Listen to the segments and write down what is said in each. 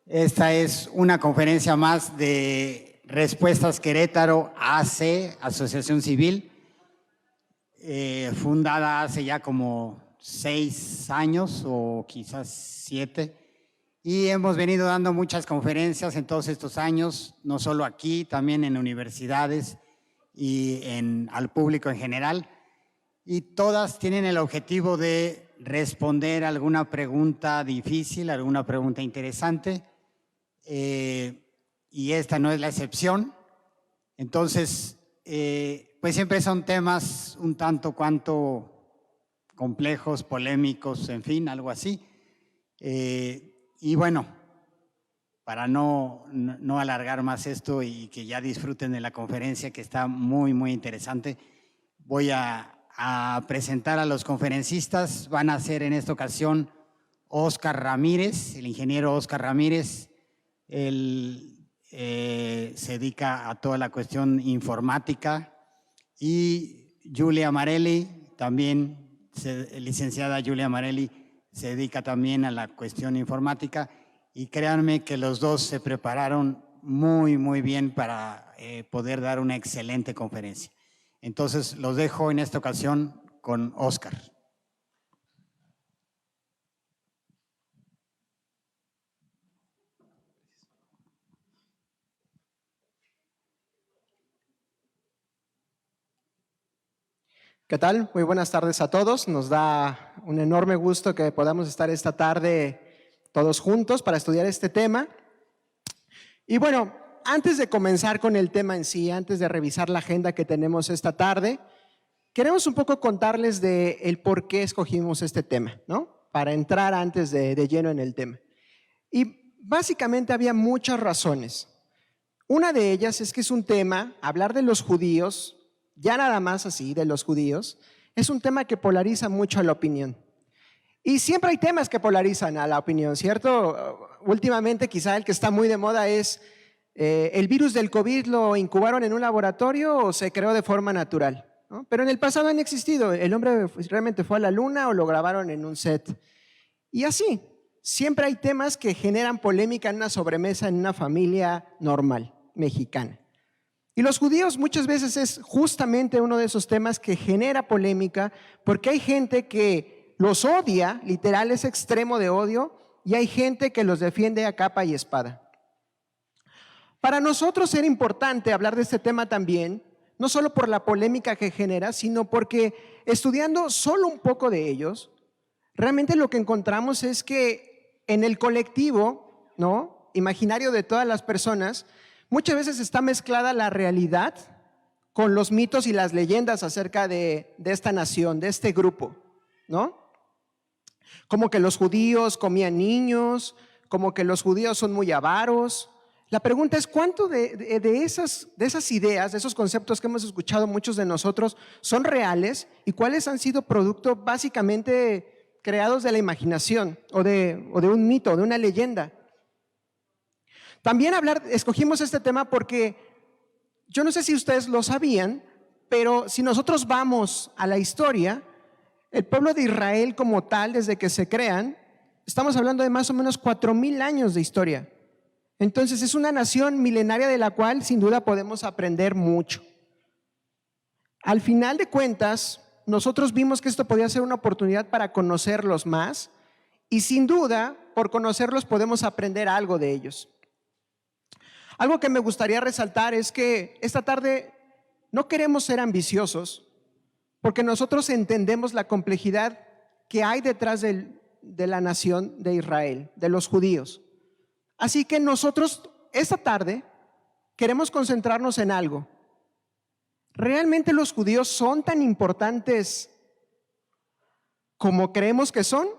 Esta es una conferencia más de Respuestas Querétaro AC, Asociación Civil, fundada hace ya como 6 años o quizás 7. Y hemos venido dando muchas conferencias en todos estos años, no solo aquí, también en universidades y al público en general. Y todas tienen el objetivo de responder alguna pregunta difícil, alguna pregunta interesante. Y esta no es la excepción. Entonces, pues siempre son temas un tanto cuanto complejos, polémicos, en fin, algo así. Y bueno, para no alargar más esto y que ya disfruten de la conferencia, que está muy, muy interesante, voy a presentar a los conferencistas. Van a ser en esta ocasión Óscar Ramírez, el ingeniero Óscar Ramírez. Él se dedica a toda la cuestión informática, y Julia Marelli, también licenciada Julia Marelli, se dedica también a la cuestión informática, y créanme que los dos se prepararon muy, muy bien para poder dar una excelente conferencia. Entonces, los dejo en esta ocasión con Óscar. ¿Qué tal? Muy buenas tardes a todos. Nos da un enorme gusto que podamos estar esta tarde todos juntos para estudiar este tema. Y bueno, antes de comenzar con el tema en sí, antes de revisar la agenda que tenemos esta tarde, queremos un poco contarles el por qué escogimos este tema, ¿no? Para entrar antes de lleno en el tema. Y básicamente había muchas razones. Una de ellas es que es un tema, hablar de los judíos, ya nada más así, de los judíos, es un tema que polariza mucho a la opinión. Y siempre hay temas que polarizan a la opinión, ¿cierto? Últimamente quizá el que está muy de moda es ¿el virus del COVID lo incubaron en un laboratorio o se creó de forma natural? ¿No? Pero en el pasado han existido. El hombre realmente fue a la luna o lo grabaron en un set. Y así, siempre hay temas que generan polémica en una sobremesa en una familia normal, mexicana. Y los judíos muchas veces es justamente uno de esos temas que genera polémica, porque hay gente que los odia, literal es extremo de odio, y hay gente que los defiende a capa y espada. Para nosotros era importante hablar de este tema también, no solo por la polémica que genera, sino porque estudiando solo un poco de ellos, realmente lo que encontramos es que en el colectivo, ¿no?, imaginario de todas las personas, muchas veces está mezclada la realidad con los mitos y las leyendas acerca de esta nación, de este grupo, ¿no? Como que los judíos comían niños, como que los judíos son muy avaros. La pregunta es, ¿cuánto de esas ideas, de esos conceptos que hemos escuchado muchos de nosotros, son reales y cuáles han sido producto básicamente creados de la imaginación o de un mito, de una leyenda? También escogimos este tema porque yo no sé si ustedes lo sabían, pero si nosotros vamos a la historia, el pueblo de Israel como tal, desde que se crean, estamos hablando de más o menos 4,000 años de historia. Entonces es una nación milenaria de la cual sin duda podemos aprender mucho. Al final de cuentas, nosotros vimos que esto podía ser una oportunidad para conocerlos más y sin duda, por conocerlos podemos aprender algo de ellos. Algo que me gustaría resaltar es que esta tarde no queremos ser ambiciosos, porque nosotros entendemos la complejidad que hay detrás de la nación de Israel, de los judíos. Así que nosotros esta tarde queremos concentrarnos en algo. ¿Realmente los judíos son tan importantes como creemos que son?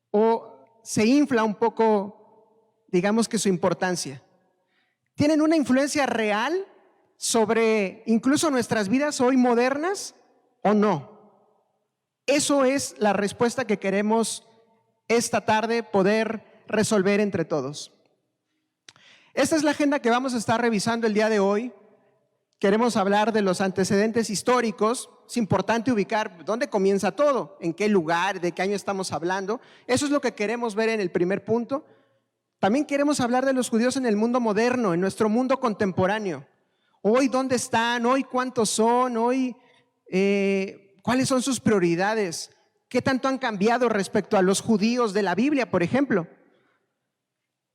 ¿O se infla un poco, digamos que su importancia? ¿Tienen una influencia real sobre incluso nuestras vidas hoy modernas o no? Eso es la respuesta que queremos esta tarde poder resolver entre todos. Esta es la agenda que vamos a estar revisando el día de hoy. Queremos hablar de los antecedentes históricos. Es importante ubicar dónde comienza todo, en qué lugar, de qué año estamos hablando. Eso es lo que queremos ver en el primer punto. También queremos hablar de los judíos en el mundo moderno, en nuestro mundo contemporáneo. Hoy, ¿dónde están? Hoy, ¿cuántos son? Hoy, ¿cuáles son sus prioridades? ¿Qué tanto han cambiado respecto a los judíos de la Biblia, por ejemplo?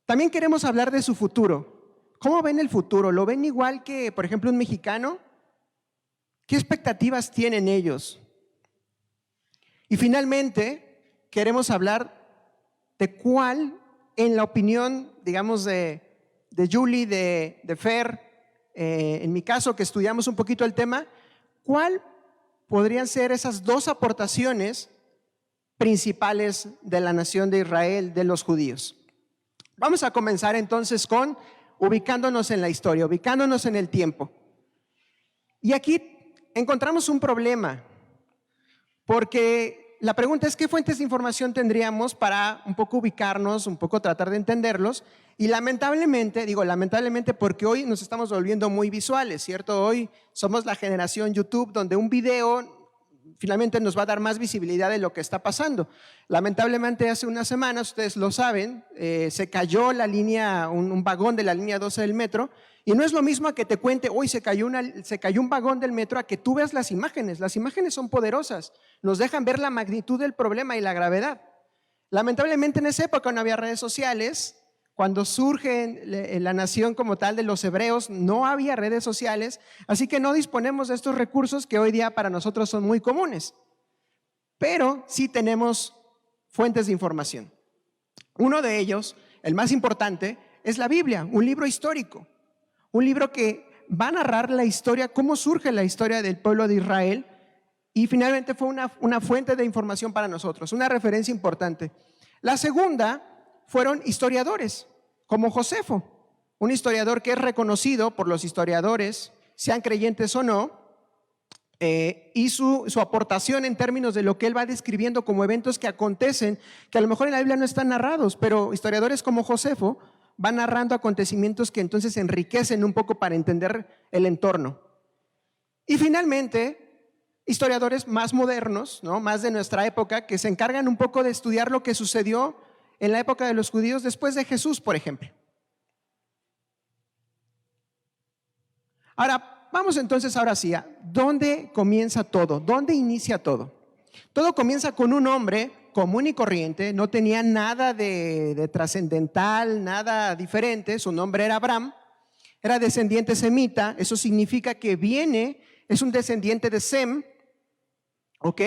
También queremos hablar de su futuro. ¿Cómo ven el futuro? ¿Lo ven igual que, por ejemplo, un mexicano? ¿Qué expectativas tienen ellos? Y finalmente, queremos hablar de cuál, en la opinión, digamos, de Julie, de Fer, en mi caso, que estudiamos un poquito el tema, ¿cuál podrían ser esas dos aportaciones principales de la nación de Israel, de los judíos? Vamos a comenzar entonces con ubicándonos en la historia, ubicándonos en el tiempo. Y aquí encontramos un problema, porque la pregunta es: ¿qué fuentes de información tendríamos para un poco ubicarnos, un poco tratar de entenderlos? Y lamentablemente, digo lamentablemente porque hoy nos estamos volviendo muy visuales, ¿cierto? Hoy somos la generación YouTube, donde un video finalmente nos va a dar más visibilidad de lo que está pasando. Lamentablemente hace unas semanas, ustedes lo saben, se cayó la línea, un vagón de la línea 12 del metro, y no es lo mismo a que te cuente: hoy se cayó un vagón del metro, a que tú veas las imágenes. Las imágenes son poderosas, nos dejan ver la magnitud del problema y la gravedad. Lamentablemente en esa época no había redes sociales. Cuando surge la nación como tal de los hebreos, no había redes sociales, así que no disponemos de estos recursos que hoy día para nosotros son muy comunes. Pero sí tenemos fuentes de información. Uno de ellos, el más importante, es la Biblia, un libro histórico, un libro que va a narrar la historia, cómo surge la historia del pueblo de Israel, y finalmente fue una fuente de información para nosotros, una referencia importante. La segunda fueron historiadores, como Josefo, un historiador que es reconocido por los historiadores, sean creyentes o no, y su aportación en términos de lo que él va describiendo como eventos que acontecen, que a lo mejor en la Biblia no están narrados, pero historiadores como Josefo van narrando acontecimientos que entonces enriquecen un poco para entender el entorno. Y finalmente, historiadores más modernos, ¿no?, más de nuestra época, que se encargan un poco de estudiar lo que sucedió en la época de los judíos después de Jesús, por ejemplo. Ahora, vamos entonces ahora sí a dónde comienza todo, dónde inicia todo. Todo comienza con un hombre común y corriente, no tenía nada de trascendental, nada diferente. Su nombre era Abraham, era descendiente semita, eso significa que es un descendiente de Sem, ¿ok?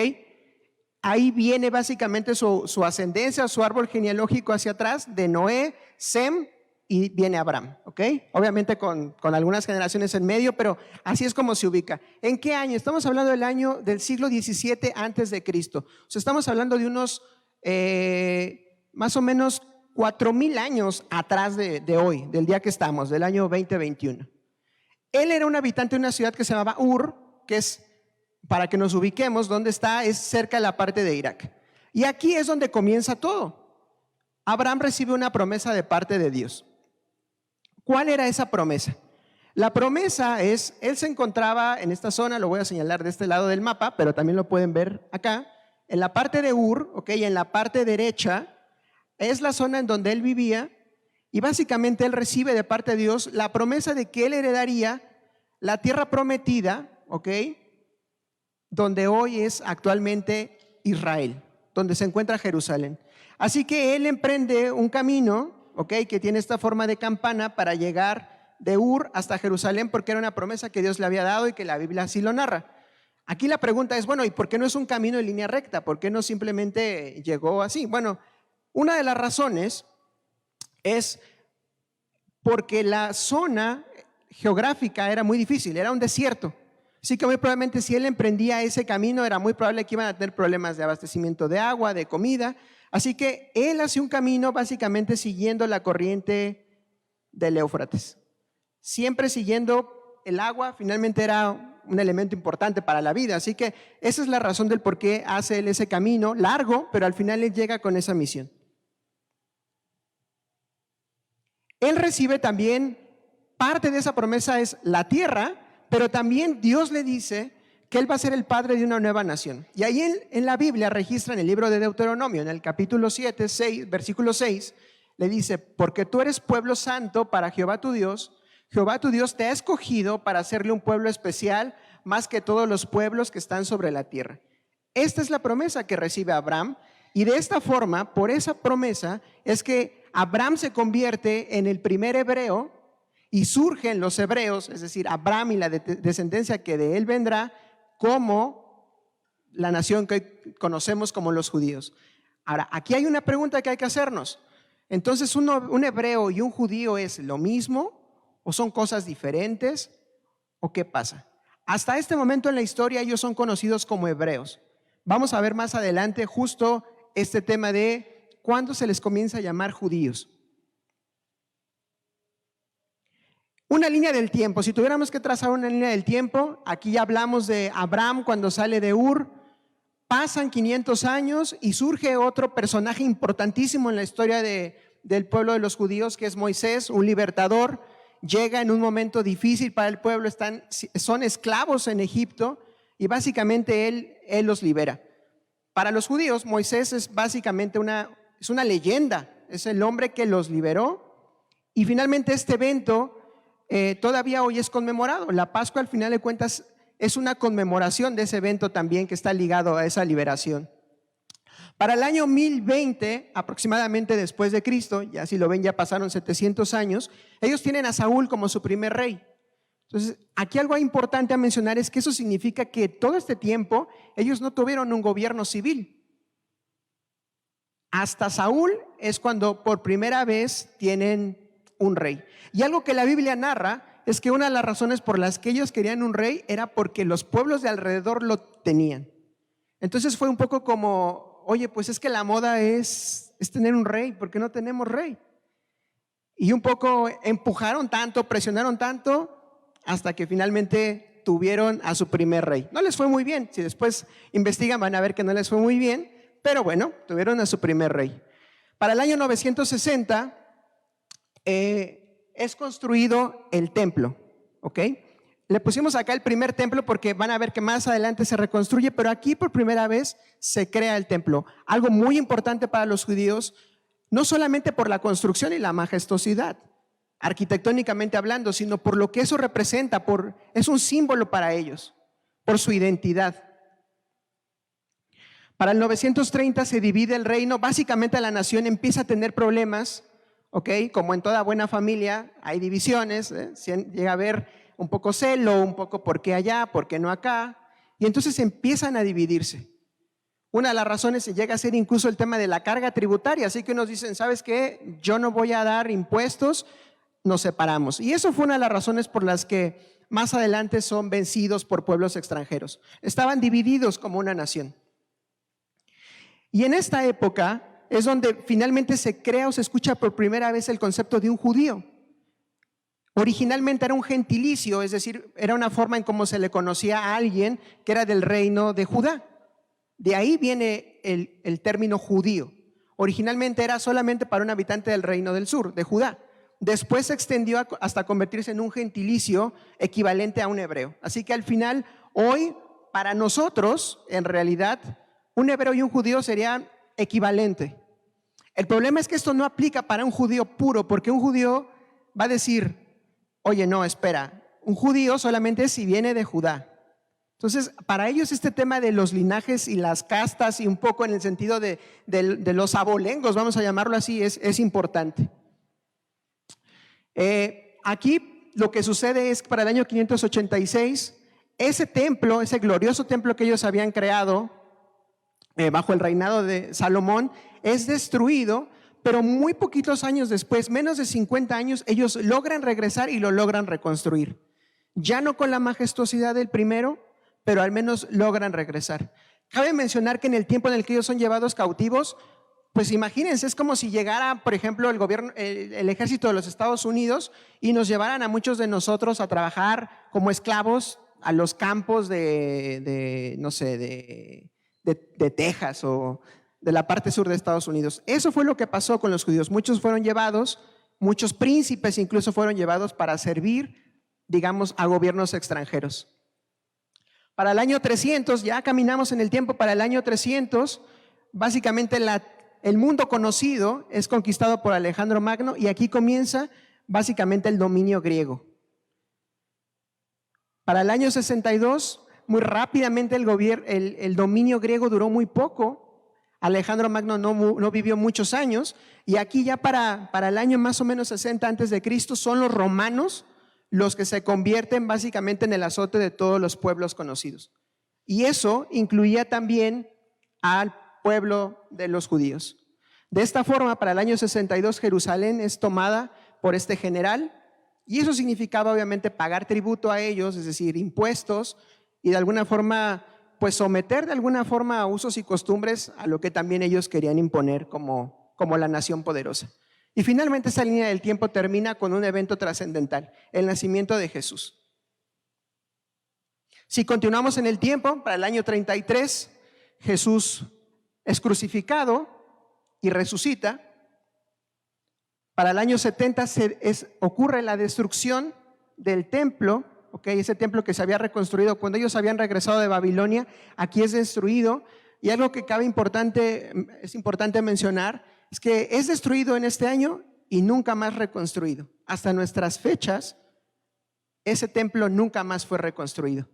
Ahí viene básicamente su ascendencia, su árbol genealógico hacia atrás, de Noé, Sem, y viene Abraham, ¿ok? Obviamente con algunas generaciones en medio, pero así es como se ubica. ¿En qué año? Estamos hablando del siglo XVII antes de Cristo. O sea, estamos hablando de unos más o menos 4,000 años atrás de hoy, del día que estamos, del año 2021. Él era un habitante de una ciudad que se llamaba Ur, que es, para que nos ubiquemos, ¿dónde está? Es cerca de la parte de Irak. Y aquí es donde comienza todo. Abraham recibe una promesa de parte de Dios. ¿Cuál era esa promesa? La promesa es, él se encontraba en esta zona, lo voy a señalar de este lado del mapa, pero también lo pueden ver acá, en la parte de Ur, ¿ok? En la parte derecha es la zona en donde él vivía, y básicamente él recibe de parte de Dios la promesa de que él heredaría la tierra prometida, ¿ok?, donde hoy es actualmente Israel, donde se encuentra Jerusalén. Así que él emprende un camino, ¿ok?, que tiene esta forma de campana para llegar de Ur hasta Jerusalén, porque era una promesa que Dios le había dado y que la Biblia así lo narra. Aquí la pregunta es, bueno, ¿y por qué no es un camino en línea recta? ¿Por qué no simplemente llegó así? Bueno, una de las razones es porque la zona geográfica era muy difícil, era un desierto. Así que muy probablemente si él emprendía ese camino, era muy probable que iban a tener problemas de abastecimiento de agua, de comida. Así que él hace un camino básicamente siguiendo la corriente del Éufrates. Siempre siguiendo el agua, finalmente era un elemento importante para la vida. Así que esa es la razón del por qué hace él ese camino largo, pero al final él llega con esa misión. Él recibe también, parte de esa promesa es la tierra, pero también Dios le dice que él va a ser el padre de una nueva nación. Y ahí en la Biblia registra en el libro de Deuteronomio, en el capítulo 7, versículo 6, le dice, porque tú eres pueblo santo para Jehová tu Dios te ha escogido para hacerle un pueblo especial más que todos los pueblos que están sobre la tierra. Esta es la promesa que recibe Abraham, y de esta forma, por esa promesa, es que Abraham se convierte en el primer hebreo y surgen los hebreos, es decir, Abraham y la descendencia que de él vendrá, como la nación que conocemos como los judíos. Ahora, aquí hay una pregunta que hay que hacernos. Entonces, ¿un hebreo y un judío es lo mismo? ¿O son cosas diferentes? ¿O qué pasa? Hasta este momento en la historia ellos son conocidos como hebreos. Vamos a ver más adelante justo este tema de cuándo se les comienza a llamar judíos. Una línea del tiempo. Si tuviéramos que trazar una línea del tiempo, aquí ya hablamos de Abraham cuando sale de Ur. Pasan 500 años y surge otro personaje importantísimo en la historia del pueblo de los judíos, que es Moisés, un libertador. Llega en un momento difícil para el pueblo, son esclavos en Egipto y básicamente él los libera. Para los judíos, Moisés es básicamente una leyenda, es el hombre que los liberó, y finalmente este evento todavía hoy es conmemorado. La Pascua, al final de cuentas, es una conmemoración de ese evento también que está ligado a esa liberación. Para el año 1020, aproximadamente después de Cristo, ya si lo ven ya pasaron 700 años, ellos tienen a Saúl como su primer rey. Entonces, aquí algo importante a mencionar es que eso significa que todo este tiempo ellos no tuvieron un gobierno civil. Hasta Saúl es cuando por primera vez tienen un rey. Y algo que la Biblia narra es que una de las razones por las que ellos querían un rey era porque los pueblos de alrededor lo tenían. Entonces fue un poco como, oye, pues es que la moda es tener un rey, ¿por qué no tenemos rey? Y un poco empujaron tanto, presionaron tanto, hasta que finalmente tuvieron a su primer rey. No les fue muy bien, si después investigan van a ver que no les fue muy bien, pero bueno, tuvieron a su primer rey. Para el año 960 es construido el templo, ¿ok? Le pusimos acá el primer templo porque van a ver que más adelante se reconstruye, pero aquí por primera vez se crea el templo. Algo muy importante para los judíos, no solamente por la construcción y la majestuosidad, arquitectónicamente hablando, sino por lo que eso representa, es un símbolo para ellos, por su identidad. Para el 930 se divide el reino, básicamente la nación empieza a tener problemas, ¿ok? Como en toda buena familia hay divisiones, llega a haber un poco celo, un poco por qué allá, por qué no acá, y entonces empiezan a dividirse. Una de las razones llega a ser incluso el tema de la carga tributaria, así que unos dicen, ¿sabes qué? Yo no voy a dar impuestos, nos separamos. Y eso fue una de las razones por las que más adelante son vencidos por pueblos extranjeros. Estaban divididos como una nación. Y en esta época es donde finalmente se crea o se escucha por primera vez el concepto de un judío. Originalmente era un gentilicio, es decir, era una forma en cómo se le conocía a alguien que era del reino de Judá. De ahí viene el término judío. Originalmente era solamente para un habitante del reino del sur, de Judá. Después se extendió hasta convertirse en un gentilicio equivalente a un hebreo. Así que al final, hoy, para nosotros, en realidad, un hebreo y un judío serían equivalente. El problema es que esto no aplica para un judío puro, porque un judío va a decir, oye, no, espera, un judío solamente es si viene de Judá. Entonces, para ellos este tema de los linajes y las castas y un poco en el sentido de los abolengos, vamos a llamarlo así, es importante. Aquí lo que sucede es que para el año 586, ese templo, ese glorioso templo que ellos habían creado bajo el reinado de Salomón, es destruido, pero muy poquitos años después, menos de 50 años, ellos logran regresar y lo logran reconstruir. Ya no con la majestuosidad del primero, pero al menos logran regresar. Cabe mencionar que en el tiempo en el que ellos son llevados cautivos, pues imagínense, es como si llegara, por ejemplo, el ejército de los Estados Unidos y nos llevaran a muchos de nosotros a trabajar como esclavos a los campos no sé, de Texas o de la parte sur de Estados Unidos. Eso fue lo que pasó con los judíos. Muchos fueron llevados, muchos príncipes incluso fueron llevados para servir, digamos, a gobiernos extranjeros. Para el año 300, ya caminamos en el tiempo, para el año 300, básicamente el mundo conocido es conquistado por Alejandro Magno y aquí comienza básicamente el dominio griego. Para el año 62, muy rápidamente el dominio griego duró muy poco. Alejandro Magno no vivió muchos años y aquí ya para el año más o menos 60 antes de Cristo son los romanos los que se convierten básicamente en el azote de todos los pueblos conocidos. Y eso incluía también al pueblo de los judíos. De esta forma, para el año 62, Jerusalén es tomada por este general y eso significaba obviamente pagar tributo a ellos, es decir, impuestos y de alguna forma pues someter de alguna forma a usos y costumbres a lo que también ellos querían imponer como la nación poderosa. Y finalmente esa línea del tiempo termina con un evento trascendental, el nacimiento de Jesús. Si continuamos en el tiempo, para el año 33, Jesús es crucificado y resucita. Para el año 70 ocurre la destrucción del templo. Ese templo que se había reconstruido cuando ellos habían regresado de Babilonia, aquí es destruido. Y algo que es importante mencionar es que es destruido en este año y nunca más reconstruido. Hasta nuestras fechas, ese templo nunca más fue reconstruido.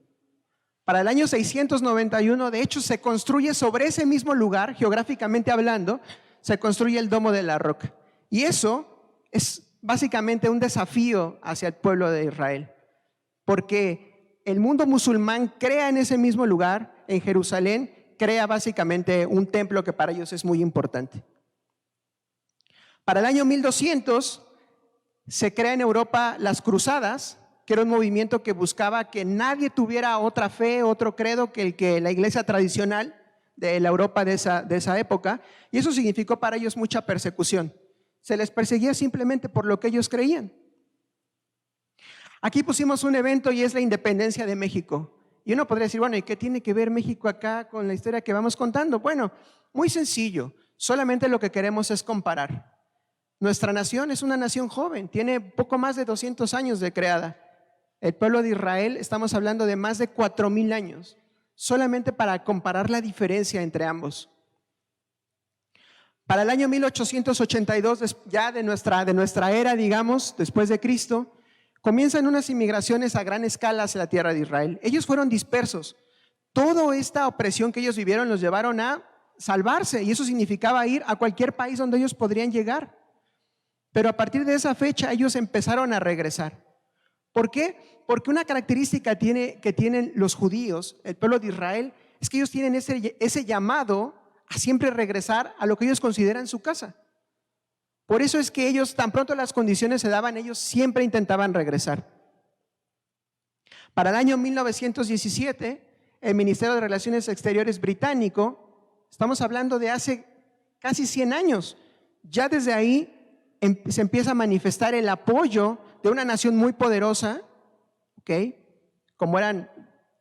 Para el año 691, de hecho, se construye sobre ese mismo lugar, geográficamente hablando, se construye el Domo de la Roca. Y eso es básicamente un desafío hacia el pueblo de Israel. Porque el mundo musulmán crea en ese mismo lugar, en Jerusalén, crea básicamente un templo que para ellos es muy importante. Para el año 1200 se crea en Europa las Cruzadas, que era un movimiento que buscaba que nadie tuviera otra fe, otro credo que el que la iglesia tradicional de la Europa de esa época, y eso significó para ellos mucha persecución. Se les perseguía simplemente por lo que ellos creían. Aquí pusimos un evento y es la independencia de México. Y uno podría decir, bueno, ¿y qué tiene que ver México acá con la historia que vamos contando? Bueno, muy sencillo. Solamente lo que queremos es comparar. Nuestra nación es una nación joven, tiene poco más de 200 años de creada. El pueblo de Israel, estamos hablando de más de 4,000 años. Solamente para comparar la diferencia entre ambos. Para el año 1882, ya de nuestra era, digamos, después de Cristo, comienzan unas inmigraciones a gran escala hacia la tierra de Israel. Ellos fueron dispersos. Toda esta opresión que ellos vivieron los llevaron a salvarse y eso significaba ir a cualquier país donde ellos podrían llegar. Pero a partir de esa fecha ellos empezaron a regresar. ¿Por qué? Porque una característica que tienen los judíos, el pueblo de Israel, es que ellos tienen ese llamado a siempre regresar a lo que ellos consideran su casa. Por eso es que ellos, tan pronto las condiciones se daban, ellos siempre intentaban regresar. Para el año 1917, el Ministerio de Relaciones Exteriores británico, estamos hablando de hace casi 100 años, ya desde ahí se empieza a manifestar el apoyo de una nación muy poderosa, como eran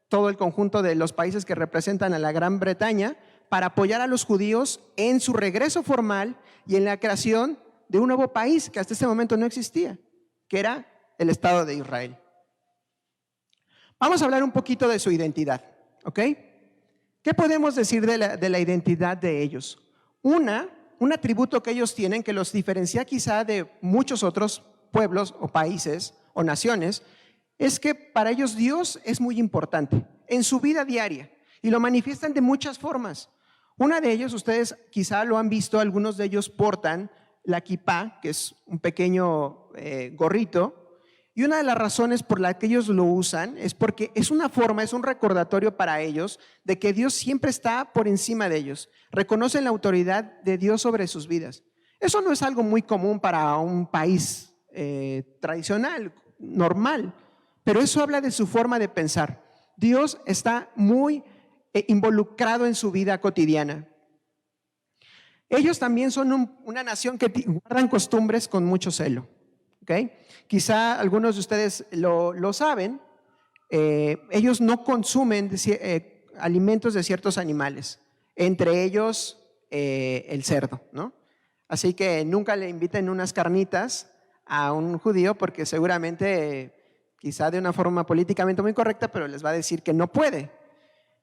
todo el conjunto de los países que representan a la Gran Bretaña, para apoyar a los judíos en su regreso formal y en la creación de un nuevo país que hasta ese momento no existía, que era el Estado de Israel. Vamos a hablar un poquito de su identidad, ¿Qué podemos decir de la identidad de ellos? Un atributo que ellos tienen que los diferencia quizá de muchos otros pueblos o países o naciones, es que para ellos Dios es muy importante en su vida diaria y lo manifiestan de muchas formas. Una de ellos, ustedes quizá lo han visto, algunos de ellos portan la kipá, que es un pequeño gorrito, y una de las razones por las que ellos lo usan es porque es una forma, es un recordatorio para ellos de que Dios siempre está por encima de ellos. Reconocen la autoridad de Dios sobre sus vidas. Eso no es algo muy común para un país tradicional, normal, pero eso habla de su forma de pensar. Dios está muy involucrado en su vida cotidiana. Ellos también son una nación que guardan costumbres con mucho celo. Quizá algunos de ustedes lo saben, ellos no consumen alimentos de ciertos animales, entre ellos el cerdo, ¿no? Así que nunca le inviten unas carnitas a un judío porque seguramente, quizá de una forma políticamente muy correcta, pero les va a decir que no puede.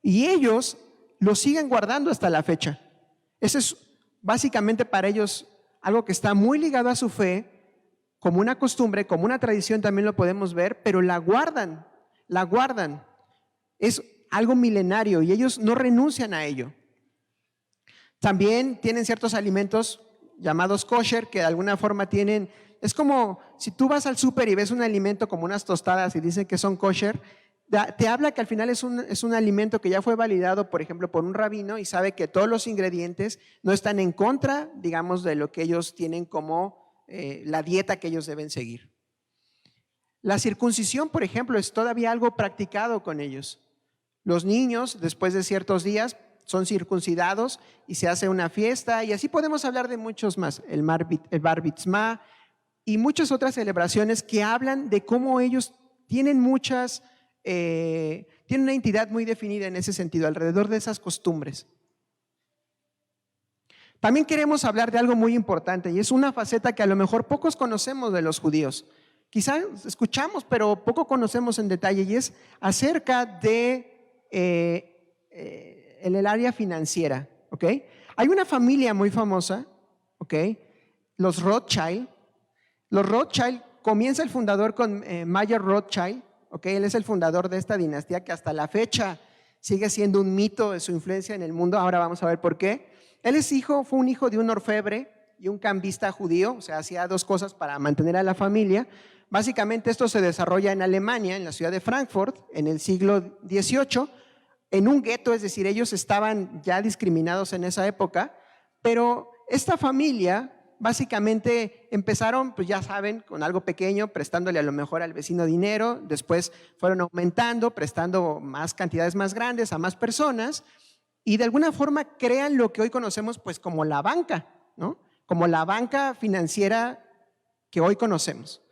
Y ellos lo siguen guardando hasta la fecha. Esa es básicamente para ellos algo que está muy ligado a su fe, como una costumbre, como una tradición también lo podemos ver, pero la guardan, la guardan. Es algo milenario y ellos no renuncian a ello. También tienen ciertos alimentos llamados kosher que de alguna forma tienen, es como si tú vas al súper y ves un alimento como unas tostadas y dicen que son kosher, te habla que al final es un alimento que ya fue validado, por ejemplo, por un rabino y sabe que todos los ingredientes no están en contra, digamos, de lo que ellos tienen como la dieta que ellos deben seguir. La circuncisión, por ejemplo, es todavía algo practicado con ellos. Los niños, después de ciertos días, son circuncidados y se hace una fiesta, y así podemos hablar de muchos más, el Bar Mitzvah y muchas otras celebraciones que hablan de cómo ellos tienen tienen una entidad muy definida en ese sentido, alrededor de esas costumbres. También queremos hablar de algo muy importante, y es una faceta que a lo mejor pocos conocemos de los judíos. Quizás escuchamos, pero poco conocemos en detalle, y es acerca de en el área financiera, ¿ok? Hay una familia muy famosa, ¿ok? Los Rothschild. Los Rothschild, comienza el fundador con Mayer Rothschild, ¿ok? Él es el fundador de esta dinastía que hasta la fecha sigue siendo un mito de su influencia en el mundo. Ahora vamos a ver por qué. Él fue un hijo de un orfebre y un cambista judío, o sea, hacía dos cosas para mantener a la familia. Básicamente esto se desarrolla en Alemania, en la ciudad de Frankfurt, en el siglo XVIII, en un gueto, es decir, ellos estaban ya discriminados en esa época, pero esta familia básicamente empezaron, pues ya saben, con algo pequeño, prestándole a lo mejor al vecino dinero, después fueron aumentando, prestando más cantidades más grandes a más personas, y de alguna forma crean lo que hoy conocemos pues como la banca, ¿no? Como la banca financiera que hoy conocemos.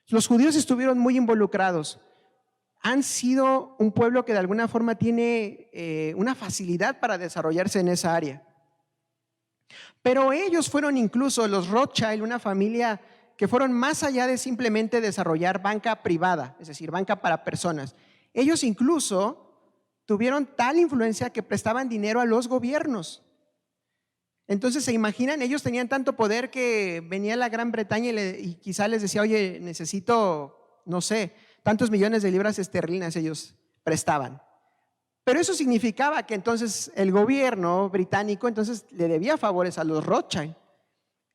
Los judíos estuvieron muy involucrados. Han sido un pueblo que de alguna forma tiene una facilidad para desarrollarse en esa área. Pero ellos fueron incluso, los Rothschild, una familia que fueron más allá de simplemente desarrollar banca privada, es decir, banca para personas. Ellos incluso tuvieron tal influencia que prestaban dinero a los gobiernos. Entonces, ¿se imaginan? Ellos tenían tanto poder que venía la Gran Bretaña y quizá les decía, oye, necesito, no sé, tantos millones de libras esterlinas, ellos prestaban. Pero eso significaba que entonces el gobierno británico entonces le debía favores a los Rothschild.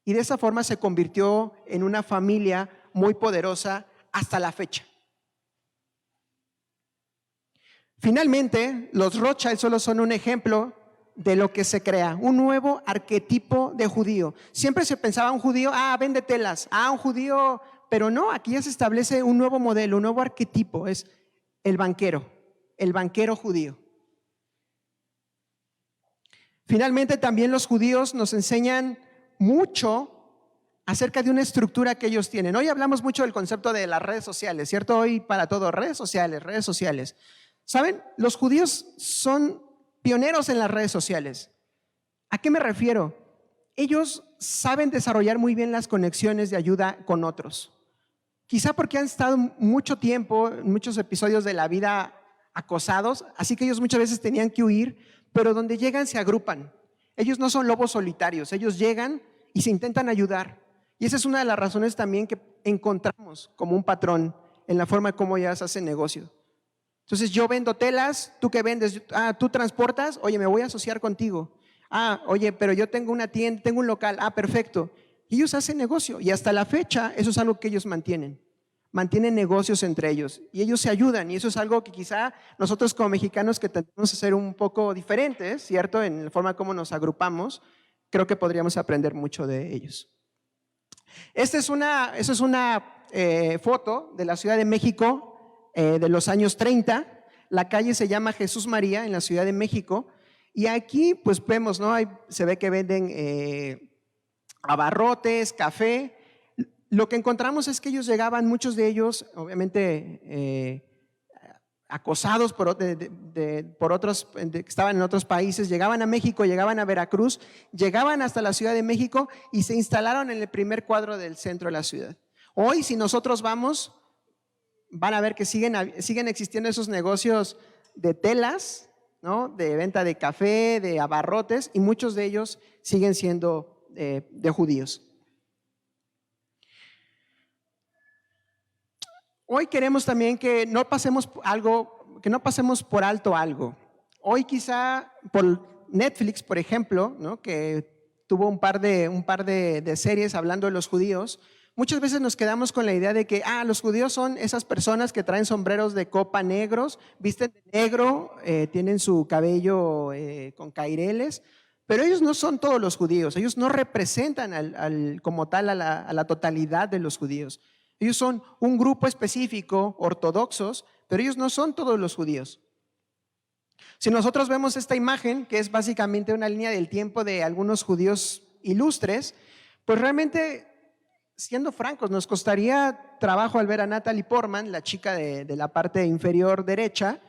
Y de esa forma se convirtió en una familia muy poderosa hasta la fecha. Finalmente, los Rothschild solo son un ejemplo de lo que se crea, un nuevo arquetipo de judío. Siempre se pensaba un judío, vende telas, un judío, pero no, aquí ya se establece un nuevo modelo, un nuevo arquetipo, es el banquero judío. Finalmente, también los judíos nos enseñan mucho acerca de una estructura que ellos tienen. Hoy hablamos mucho del concepto de las redes sociales, ¿cierto? Hoy para todo, redes sociales. ¿Saben? Los judíos son pioneros en las redes sociales. ¿A qué me refiero? Ellos saben desarrollar muy bien las conexiones de ayuda con otros. Quizá porque han estado mucho tiempo, en muchos episodios de la vida acosados, así que ellos muchas veces tenían que huir, pero donde llegan se agrupan. Ellos no son lobos solitarios, ellos llegan y se intentan ayudar. Y esa es una de las razones también que encontramos como un patrón en la forma como ya se hace negocio. Entonces yo vendo telas, ¿tú qué vendes? ¿Tú transportas? Oye, me voy a asociar contigo. Oye, pero yo tengo una tienda, tengo un local. Perfecto. Y ellos hacen negocio y hasta la fecha eso es algo que ellos mantienen negocios entre ellos y ellos se ayudan, y eso es algo que quizá nosotros como mexicanos que tendemos a ser un poco diferentes, ¿cierto? En la forma como nos agrupamos, creo que podríamos aprender mucho de ellos. Esa es una foto de la Ciudad de México de los años 30. La calle se llama Jesús María en la Ciudad de México y aquí pues vemos, ¿no? Se ve que venden abarrotes, café. Lo que encontramos es que ellos llegaban, muchos de ellos, obviamente acosados por otros que estaban en otros países, llegaban a México, llegaban a Veracruz, llegaban hasta la Ciudad de México y se instalaron en el primer cuadro del centro de la ciudad. Hoy, si nosotros vamos, van a ver que siguen existiendo esos negocios de telas, ¿no? De venta de café, de abarrotes, y muchos de ellos siguen siendo de judíos. Hoy queremos también que no pasemos por alto algo. Hoy quizá por Netflix, por ejemplo, ¿no?, que tuvo un par de series hablando de los judíos, muchas veces nos quedamos con la idea de que los judíos son esas personas que traen sombreros de copa negros, visten de negro, tienen su cabello con caireles, pero ellos no son todos los judíos, ellos no representan como tal a la totalidad de los judíos. Ellos son un grupo específico, ortodoxos, pero ellos no son todos los judíos. Si nosotros vemos esta imagen, que es básicamente una línea del tiempo de algunos judíos ilustres, pues realmente, siendo francos, nos costaría trabajo al ver a Natalie Portman, la chica de la parte inferior derecha,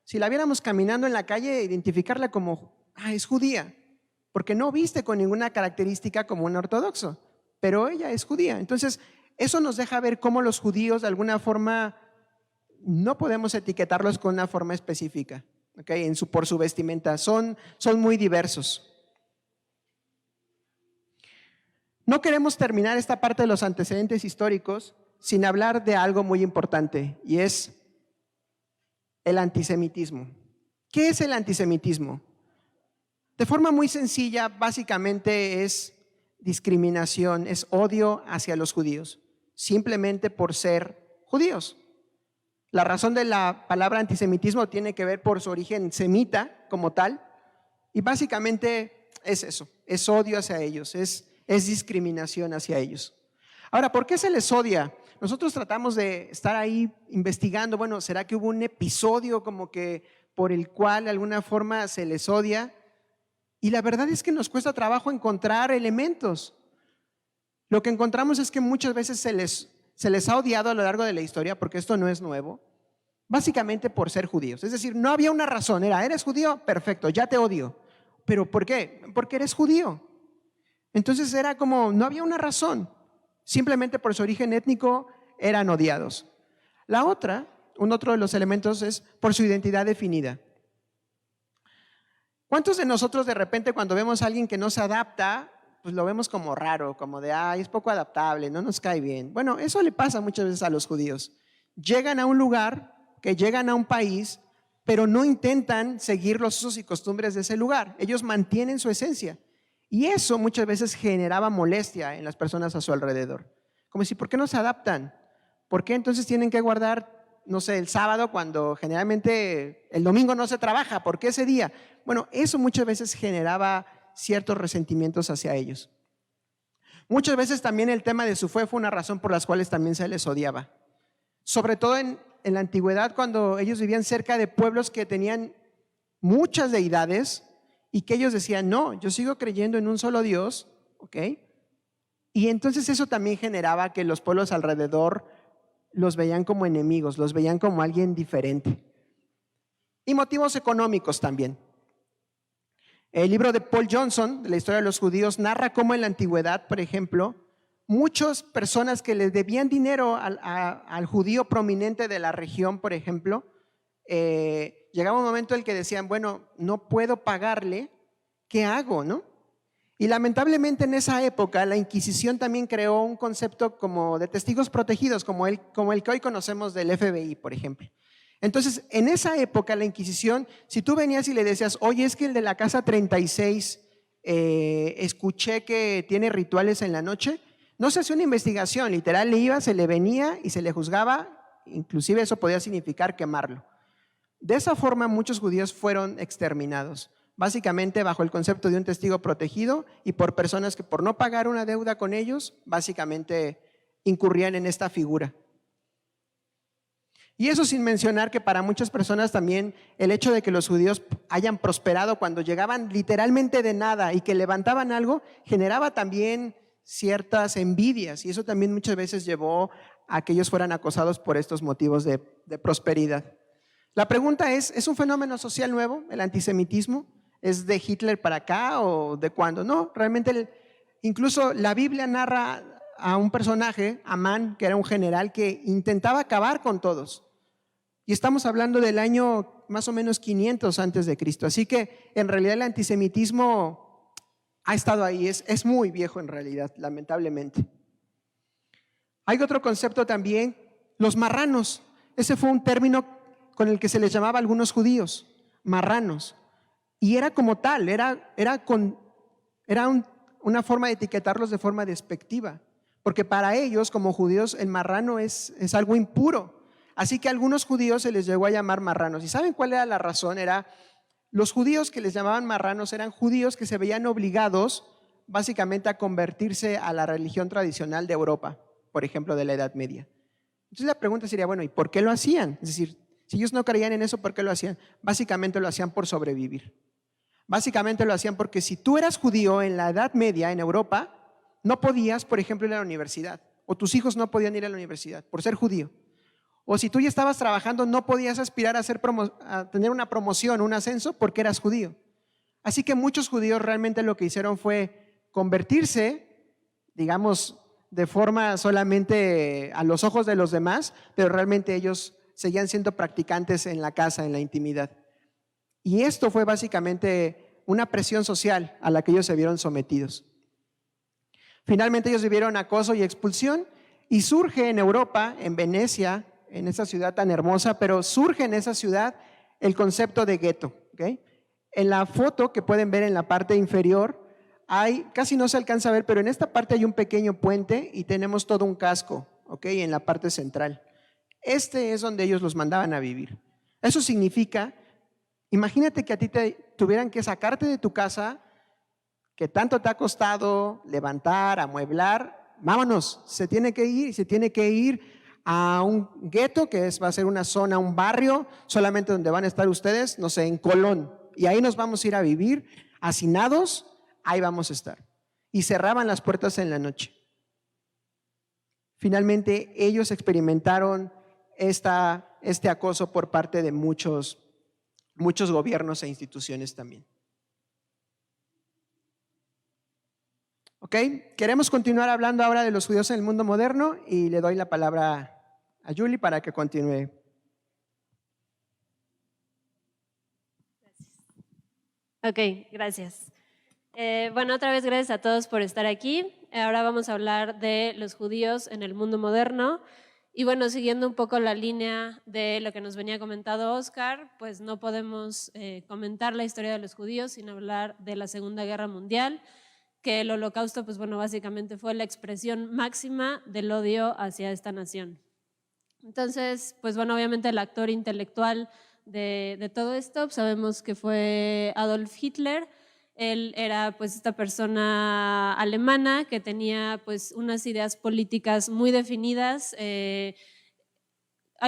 si la viéramos caminando en la calle, identificarla como, es judía, porque no viste con ninguna característica como un ortodoxo, pero ella es judía. Entonces, eso nos deja ver cómo los judíos de alguna forma no podemos etiquetarlos con una forma específica, ¿okay? Por su vestimenta, son muy diversos. No queremos terminar esta parte de los antecedentes históricos sin hablar de algo muy importante, y es el antisemitismo. ¿Qué es el antisemitismo? De forma muy sencilla, básicamente es discriminación, es odio hacia los judíos, simplemente por ser judíos. La razón de la palabra antisemitismo tiene que ver por su origen semita como tal, y básicamente es eso, es odio hacia ellos, es discriminación hacia ellos. Ahora, ¿por qué se les odia? Nosotros tratamos de estar ahí investigando, bueno, ¿será que hubo un episodio como que por el cual de alguna forma se les odia? Y la verdad es que nos cuesta trabajo encontrar elementos. Lo que encontramos es que muchas veces se les ha odiado a lo largo de la historia, porque esto no es nuevo, básicamente por ser judíos. Es decir, no había una razón, ¿eres judío? Perfecto, ya te odio. ¿Pero por qué? Porque eres judío. Entonces era como, no había una razón, simplemente por su origen étnico eran odiados. Un otro de los elementos es por su identidad definida. ¿Cuántos de nosotros de repente cuando vemos a alguien que no se adapta, pues lo vemos como raro, como de, es poco adaptable, no nos cae bien? Bueno, eso le pasa muchas veces a los judíos. Llegan a un lugar, llegan a un país, pero no intentan seguir los usos y costumbres de ese lugar. Ellos mantienen su esencia. Y eso muchas veces generaba molestia en las personas a su alrededor. Como si, ¿por qué no se adaptan? ¿Por qué entonces tienen que guardar, no sé, el sábado cuando generalmente el domingo no se trabaja? ¿Por qué ese día? Bueno, eso muchas veces generaba ciertos resentimientos hacia ellos. Muchas veces también el tema de su fe fue una razón por las cuales también se les odiaba. Sobre todo en la antigüedad, cuando ellos vivían cerca de pueblos que tenían muchas deidades y que ellos decían, no, yo sigo creyendo en un solo Dios, ¿ok? Y entonces eso también generaba que los pueblos alrededor los veían como enemigos, los veían como alguien diferente. Y motivos económicos también. El libro de Paul Johnson, de la historia de los judíos, narra cómo en la antigüedad, por ejemplo, muchas personas que les debían dinero al judío prominente de la región, por ejemplo, llegaba un momento en el que decían, bueno, no puedo pagarle, ¿qué hago, no? Y lamentablemente en esa época la Inquisición también creó un concepto como de testigos protegidos, como el que hoy conocemos del FBI, por ejemplo. Entonces, en esa época la Inquisición, si tú venías y le decías, oye, es que el de la casa 36 escuché que tiene rituales en la noche, no se hacía una investigación, literal le iba, se le venía y se le juzgaba, inclusive eso podía significar quemarlo. De esa forma muchos judíos fueron exterminados, básicamente bajo el concepto de un testigo protegido y por personas que por no pagar una deuda con ellos, básicamente incurrían en esta figura. Y eso sin mencionar que para muchas personas también el hecho de que los judíos hayan prosperado cuando llegaban literalmente de nada y que levantaban algo, generaba también ciertas envidias, y eso también muchas veces llevó a que ellos fueran acosados por estos motivos de prosperidad. La pregunta ¿es un fenómeno social nuevo el antisemitismo? ¿Es de Hitler para acá o de cuándo? No, realmente incluso la Biblia narra a un personaje, Amán, que era un general que intentaba acabar con todos. Y estamos hablando del año más o menos 500 antes de Cristo. Así que en realidad el antisemitismo ha estado ahí, es muy viejo en realidad, lamentablemente. Hay otro concepto también, los marranos. Ese fue un término con el que se les llamaba a algunos judíos, marranos. Y era como tal, una forma de etiquetarlos de forma despectiva, porque para ellos como judíos el marrano es algo impuro. Así que a algunos judíos se les llegó a llamar marranos. ¿Y saben cuál era la razón? Los judíos que les llamaban marranos eran judíos que se veían obligados básicamente a convertirse a la religión tradicional de Europa, por ejemplo, de la Edad Media. Entonces la pregunta sería, bueno, ¿y por qué lo hacían? Es decir, si ellos no creían en eso, ¿por qué lo hacían? Básicamente lo hacían por sobrevivir. Básicamente lo hacían porque si tú eras judío en la Edad Media en Europa, no podías, por ejemplo, ir a la universidad, o tus hijos no podían ir a la universidad por ser judío. O si tú ya estabas trabajando, no podías aspirar a tener una promoción, un ascenso, porque eras judío. Así que muchos judíos realmente lo que hicieron fue convertirse, digamos, de forma solamente a los ojos de los demás, pero realmente ellos seguían siendo practicantes en la casa, en la intimidad. Y esto fue básicamente una presión social a la que ellos se vieron sometidos. Finalmente ellos vivieron acoso y expulsión y surge en Europa, en Venecia, en esa ciudad tan hermosa, pero surge en esa ciudad el concepto de gueto. ¿Okay? En la foto que pueden ver en la parte inferior, casi no se alcanza a ver, pero en esta parte hay un pequeño puente y tenemos todo un casco, ¿okay? En la parte central. Este es donde ellos los mandaban a vivir. Eso significa, imagínate que a ti tuvieran que sacarte de tu casa, que tanto te ha costado levantar, amueblar, vámonos, se tiene que ir a un gueto, que va a ser una zona, un barrio, solamente donde van a estar ustedes, no sé, en Colón. Y ahí nos vamos a ir a vivir, hacinados, ahí vamos a estar. Y cerraban las puertas en la noche. Finalmente, ellos experimentaron este acoso por parte de muchos gobiernos e instituciones también. Ok, queremos continuar hablando ahora de los judíos en el mundo moderno y le doy la palabra a Julie para que continúe. Ok, gracias. Bueno, otra vez gracias a todos por estar aquí. Ahora vamos a hablar de los judíos en el mundo moderno. Y bueno, siguiendo un poco la línea de lo que nos venía comentando Oscar, pues no podemos comentar la historia de los judíos sin hablar de la Segunda Guerra Mundial, que el Holocausto, pues bueno, básicamente fue la expresión máxima del odio hacia esta nación. Entonces, pues bueno, obviamente el actor intelectual de todo esto, pues sabemos que fue Adolf Hitler. Él era pues esta persona alemana que tenía pues unas ideas políticas muy definidas. Hay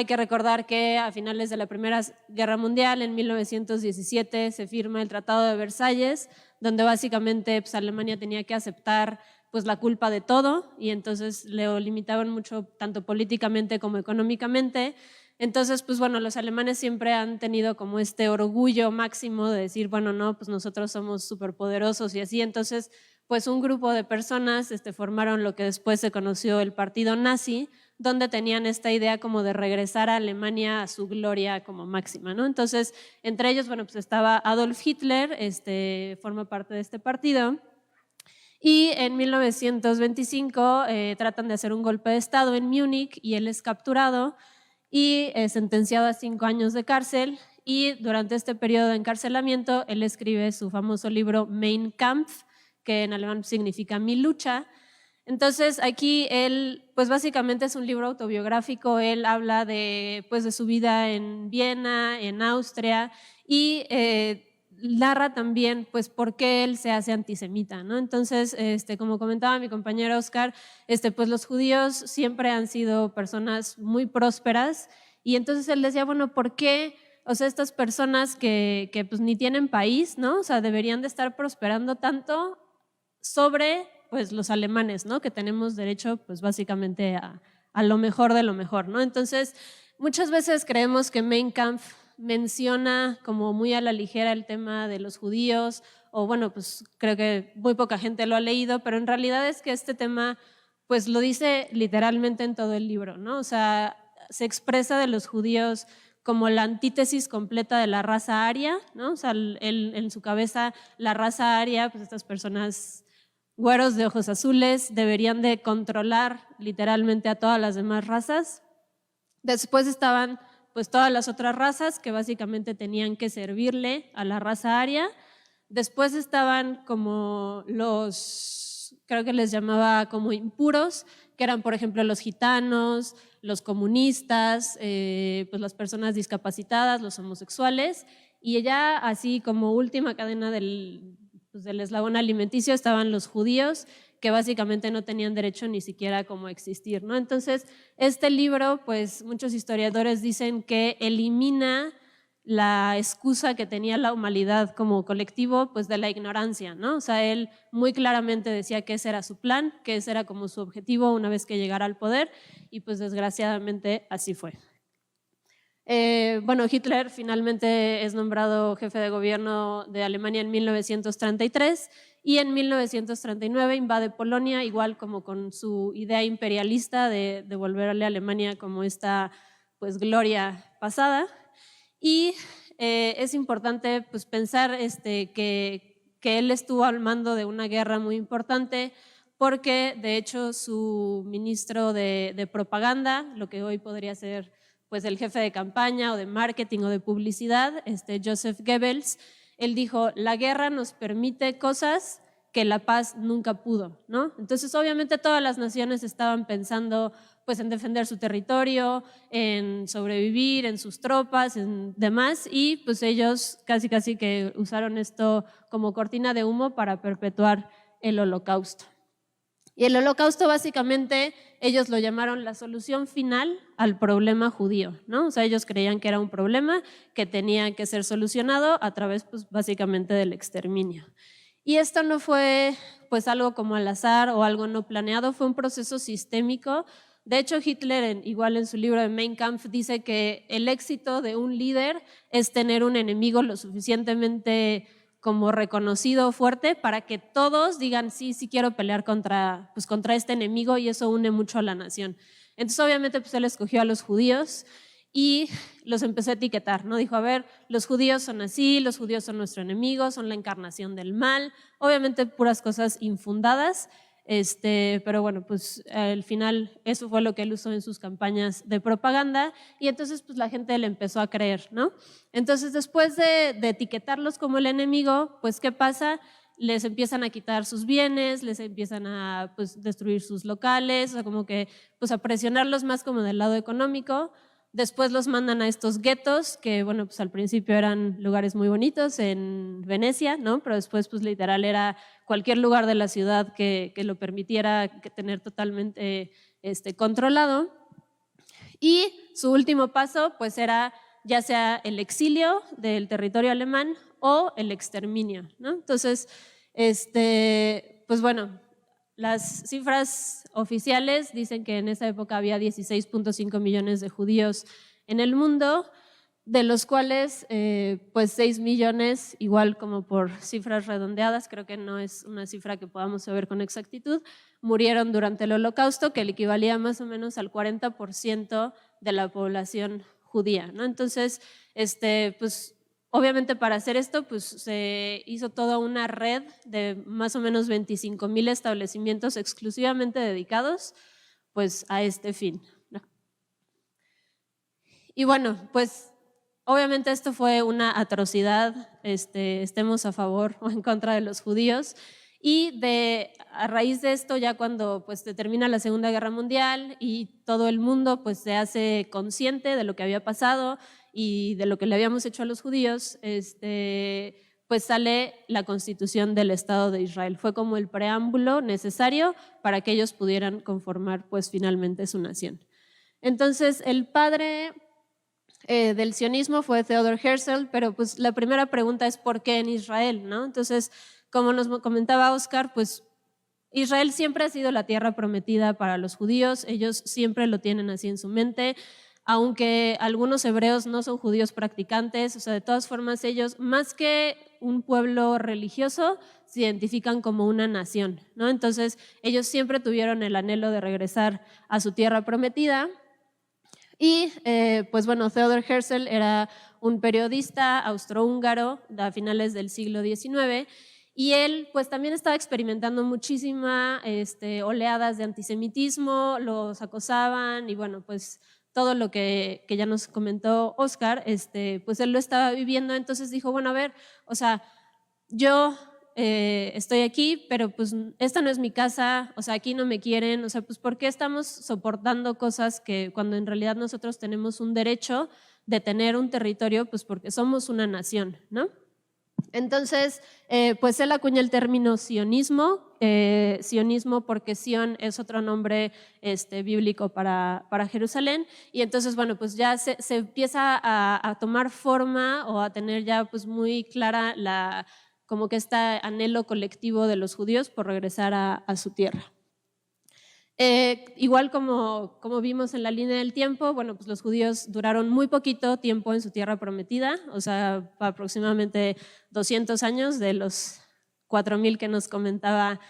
que recordar que a finales de la Primera Guerra Mundial, en 1917, se firma el Tratado de Versalles, donde básicamente pues, Alemania tenía que aceptar pues, la culpa de todo y entonces le limitaban mucho tanto políticamente como económicamente. Entonces, pues bueno, los alemanes siempre han tenido como este orgullo máximo de decir, bueno, no, pues nosotros somos superpoderosos y así. Entonces, pues un grupo de personas formaron lo que después se conoció el partido nazi, donde tenían esta idea como de regresar a Alemania a su gloria como máxima, ¿no? Entonces, entre ellos, bueno, pues estaba Adolf Hitler, forma parte de este partido. Y en 1925 tratan de hacer un golpe de estado en Múnich y él es capturado y sentenciado a 5 años de cárcel, y durante este periodo de encarcelamiento él escribe su famoso libro Mein Kampf, que en alemán significa mi lucha. Entonces aquí él pues básicamente es un libro autobiográfico. Él habla de su vida en Viena, en Austria, y narra también pues por qué él se hace antisemita, ¿no? Entonces, como comentaba mi compañero Oscar, pues los judíos siempre han sido personas muy prósperas, y entonces él decía, bueno, ¿por qué? O sea, estas personas que pues ni tienen país, ¿no? O sea, deberían de estar prosperando tanto sobre pues los alemanes, ¿no? Que tenemos derecho pues básicamente a lo mejor de lo mejor, ¿no? Entonces, muchas veces creemos que Mein Kampf menciona como muy a la ligera el tema de los judíos, o bueno, pues creo que muy poca gente lo ha leído, pero en realidad es que este tema pues lo dice literalmente en todo el libro, ¿no? O sea, se expresa de los judíos como la antítesis completa de la raza aria, ¿no? O sea, en su cabeza la raza aria, pues estas personas güeros de ojos azules deberían de controlar literalmente a todas las demás razas. Después estaban pues todas las otras razas que básicamente tenían que servirle a la raza aria. Después estaban como creo que les llamaba como impuros, que eran por ejemplo los gitanos, los comunistas, pues las personas discapacitadas, los homosexuales, y ya así como última cadena del eslabón alimenticio estaban los judíos, que básicamente no tenían derecho ni siquiera como a existir, ¿no? Entonces, este libro, pues muchos historiadores dicen que elimina la excusa que tenía la humanidad como colectivo, pues de la ignorancia, ¿no? O sea, él muy claramente decía que ese era su plan, que ese era como su objetivo una vez que llegara al poder, y pues desgraciadamente así fue. Bueno, Hitler finalmente es nombrado jefe de gobierno de Alemania en 1933 y en 1939 invade Polonia, igual como con su idea imperialista de devolverle a Alemania como esta pues gloria pasada. Y es importante pues pensar que él estuvo al mando de una guerra muy importante, porque de hecho su ministro de propaganda, lo que hoy podría ser pues el jefe de campaña o de marketing o de publicidad, Joseph Goebbels, él dijo: la guerra nos permite cosas que la paz nunca pudo, ¿no? Entonces obviamente todas las naciones estaban pensando pues en defender su territorio, en sobrevivir, en sus tropas, en demás, y pues ellos casi que usaron esto como cortina de humo para perpetuar el Holocausto. Y el Holocausto básicamente ellos lo llamaron la solución final al problema judío, ¿no? O sea, ellos creían que era un problema que tenía que ser solucionado a través pues básicamente del exterminio. Y esto no fue pues algo como al azar o algo no planeado, fue un proceso sistémico. De hecho, Hitler, igual en su libro de Mein Kampf, dice que el éxito de un líder es tener un enemigo lo suficientemente como reconocido, fuerte, para que todos digan sí quiero pelear contra este enemigo, y eso une mucho a la nación. Entonces obviamente pues él escogió a los judíos y los empezó a etiquetar, ¿no? Dijo: a ver, los judíos son así, los judíos son nuestro enemigo, son la encarnación del mal, obviamente puras cosas infundadas. Pero bueno, pues al final eso fue lo que él usó en sus campañas de propaganda, y entonces pues la gente le empezó a creer, ¿no? Entonces después de etiquetarlos como el enemigo, pues ¿qué pasa? Les empiezan a quitar sus bienes, les empiezan a pues destruir sus locales, o sea, como que pues a presionarlos más como del lado económico. Después los mandan a estos guetos, que bueno, pues al principio eran lugares muy bonitos en Venecia, ¿no? Pero después pues literal era cualquier lugar de la ciudad que lo permitiera tener totalmente controlado. Y su último paso pues era ya sea el exilio del territorio alemán o el exterminio, ¿no? Entonces, pues bueno, las cifras oficiales dicen que en esa época había 16.5 millones de judíos en el mundo, de los cuales pues 6 millones, igual como por cifras redondeadas, creo que no es una cifra que podamos saber con exactitud, murieron durante el Holocausto, que le equivalía más o menos al 40% de la población judía, ¿no? Entonces, pues obviamente para hacer esto pues se hizo toda una red de más o menos 25,000 establecimientos exclusivamente dedicados pues a este fin, ¿no? Y bueno, pues obviamente esto fue una atrocidad, estemos a favor o en contra de los judíos, y a raíz de esto, ya cuando pues termina la Segunda Guerra Mundial y todo el mundo pues se hace consciente de lo que había pasado y de lo que le habíamos hecho a los judíos, pues sale la Constitución del Estado de Israel. Fue como el preámbulo necesario para que ellos pudieran conformar pues finalmente su nación. Entonces el padre del sionismo fue Theodor Herzl, pero pues la primera pregunta es ¿por qué en Israel, ¿no? Entonces, como nos comentaba Oscar, pues Israel siempre ha sido la tierra prometida para los judíos, ellos siempre lo tienen así en su mente, aunque algunos hebreos no son judíos practicantes, o sea, de todas formas ellos, más que un pueblo religioso, se identifican como una nación, ¿no? Entonces ellos siempre tuvieron el anhelo de regresar a su tierra prometida. Y pues bueno, Theodor Herzl era un periodista austrohúngaro a finales del siglo XIX y él pues también estaba experimentando muchísimas oleadas de antisemitismo, los acosaban y bueno, pues todo lo que ya nos comentó Oscar, pues él lo estaba viviendo, entonces dijo, bueno, a ver, o sea, yo estoy aquí, pero pues esta no es mi casa, o sea, aquí no me quieren, o sea, pues ¿por qué estamos soportando cosas que cuando en realidad nosotros tenemos un derecho de tener un territorio, pues porque somos una nación, ¿no? Entonces, pues él acuña el término sionismo, sionismo porque Sion es otro nombre bíblico para Jerusalén, y entonces, bueno, pues ya se empieza a tomar forma o a tener ya pues muy clara como que este anhelo colectivo de los judíos por regresar a su tierra. Igual como vimos en la línea del tiempo, bueno, pues los judíos duraron muy poquito tiempo en su tierra prometida, o sea, aproximadamente 200 años de los 4000 que nos comentaba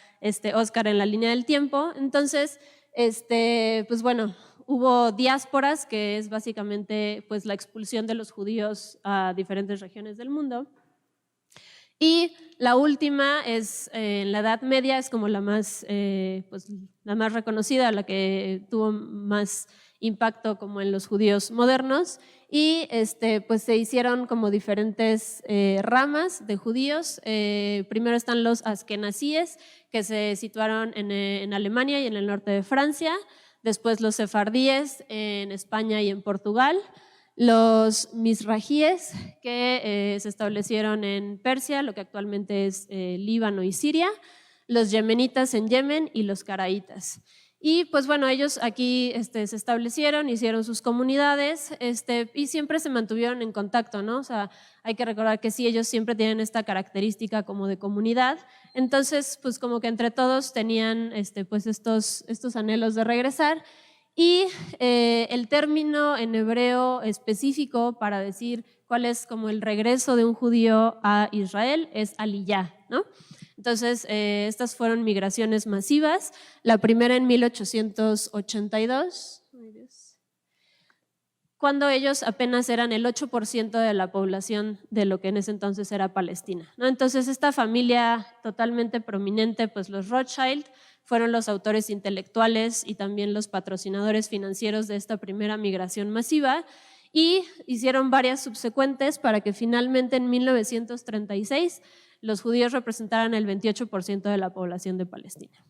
Oscar en la línea del tiempo. Entonces, pues bueno, hubo diásporas, que es básicamente pues la expulsión de los judíos a diferentes regiones del mundo. Y la última es en la Edad Media, es como la más reconocida, la que tuvo más impacto como en los judíos modernos, y pues se hicieron como diferentes ramas de judíos. Primero están los askenazíes, que se situaron en Alemania y en el norte de Francia, después los sefardíes en España y en Portugal, los misrajíes, que se establecieron en Persia, lo que actualmente es Líbano y Siria, los yemenitas en Yemen y los caraítas. Y pues bueno, ellos aquí se establecieron, hicieron sus comunidades y siempre se mantuvieron en contacto, ¿no? O sea, hay que recordar que sí, ellos siempre tienen esta característica como de comunidad, entonces pues como que entre todos tenían pues estos anhelos de regresar. Y el término en hebreo específico para decir cuál es como el regreso de un judío a Israel es aliyá, ¿no? Entonces, estas fueron migraciones masivas, la primera en 1882, cuando ellos apenas eran el 8% de la población de lo que en ese entonces era Palestina, ¿no? Entonces, esta familia totalmente prominente, pues los Rothschild, fueron los autores intelectuales y también los patrocinadores financieros de esta primera migración masiva, y hicieron varias subsecuentes para que finalmente en 1936 los judíos representaran el 28% de la población de Palestina.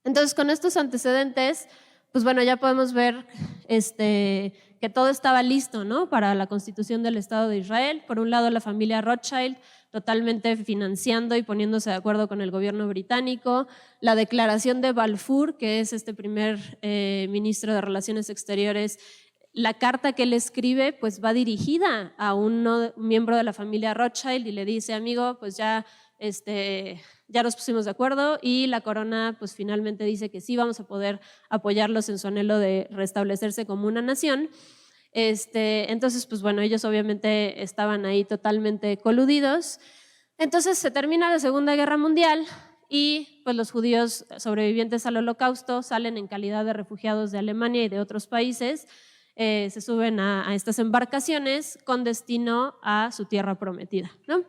Entonces, con estos antecedentes, pues bueno, ya podemos ver que todo estaba listo, ¿no?, para la constitución del Estado de Israel. Por un lado, la familia Rothschild totalmente financiando y poniéndose de acuerdo con el gobierno británico, la declaración de Balfour, que es este primer ministro de Relaciones Exteriores, la carta que él escribe pues va dirigida a un miembro de la familia Rothschild y le dice, amigo, pues ya nos pusimos de acuerdo, y la corona pues finalmente dice que sí, vamos a poder apoyarlos en su anhelo de restablecerse como una nación. Entonces, pues bueno, ellos obviamente estaban ahí totalmente coludidos. Entonces se termina la Segunda Guerra Mundial y pues los judíos sobrevivientes al Holocausto salen en calidad de refugiados de Alemania y de otros países, se suben a estas embarcaciones con destino a su tierra prometida, ¿no?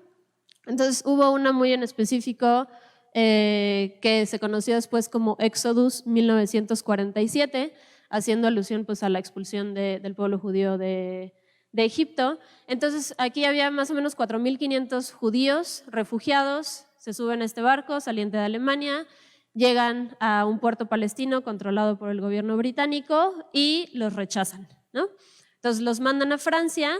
Entonces hubo una muy en específico que se conoció después como Éxodus 1947, haciendo alusión pues a la expulsión del pueblo judío de Egipto. Entonces aquí había más o menos 4.500 judíos refugiados, se suben a este barco saliente de Alemania, llegan a un puerto palestino controlado por el gobierno británico y los rechazan, ¿no? Entonces los mandan a Francia.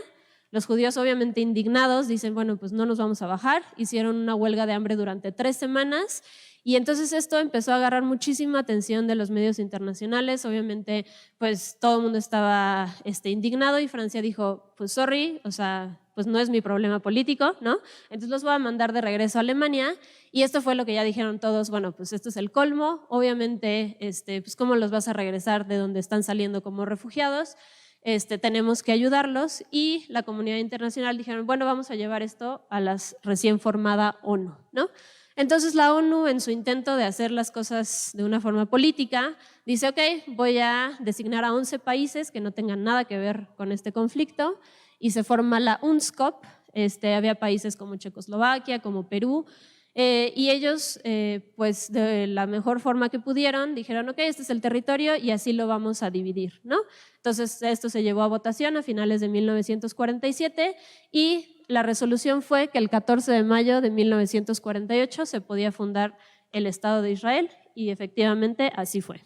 Los judíos obviamente indignados dicen, bueno, pues no nos vamos a bajar, hicieron una huelga de hambre durante 3 semanas y entonces esto empezó a agarrar muchísima atención de los medios internacionales. Obviamente pues todo el mundo estaba indignado y Francia dijo, pues sorry, o sea, pues no es mi problema político, ¿no? Entonces los voy a mandar de regreso a Alemania, y esto fue lo que ya dijeron todos, bueno, pues esto es el colmo, obviamente, pues cómo los vas a regresar de donde están saliendo como refugiados. Tenemos que ayudarlos, y la comunidad internacional dijeron, bueno, vamos a llevar esto a la recién formada ONU, ¿no? Entonces la ONU, en su intento de hacer las cosas de una forma política, dice, ok, voy a designar a 11 países que no tengan nada que ver con este conflicto, y se forma la UNSCOP. Había países como Checoslovaquia, como Perú, y ellos, pues de la mejor forma que pudieron, dijeron, ok, este es el territorio y así lo vamos a dividir, ¿no? Entonces esto se llevó a votación a finales de 1947 y la resolución fue que el 14 de mayo de 1948 se podía fundar el Estado de Israel, y efectivamente así fue.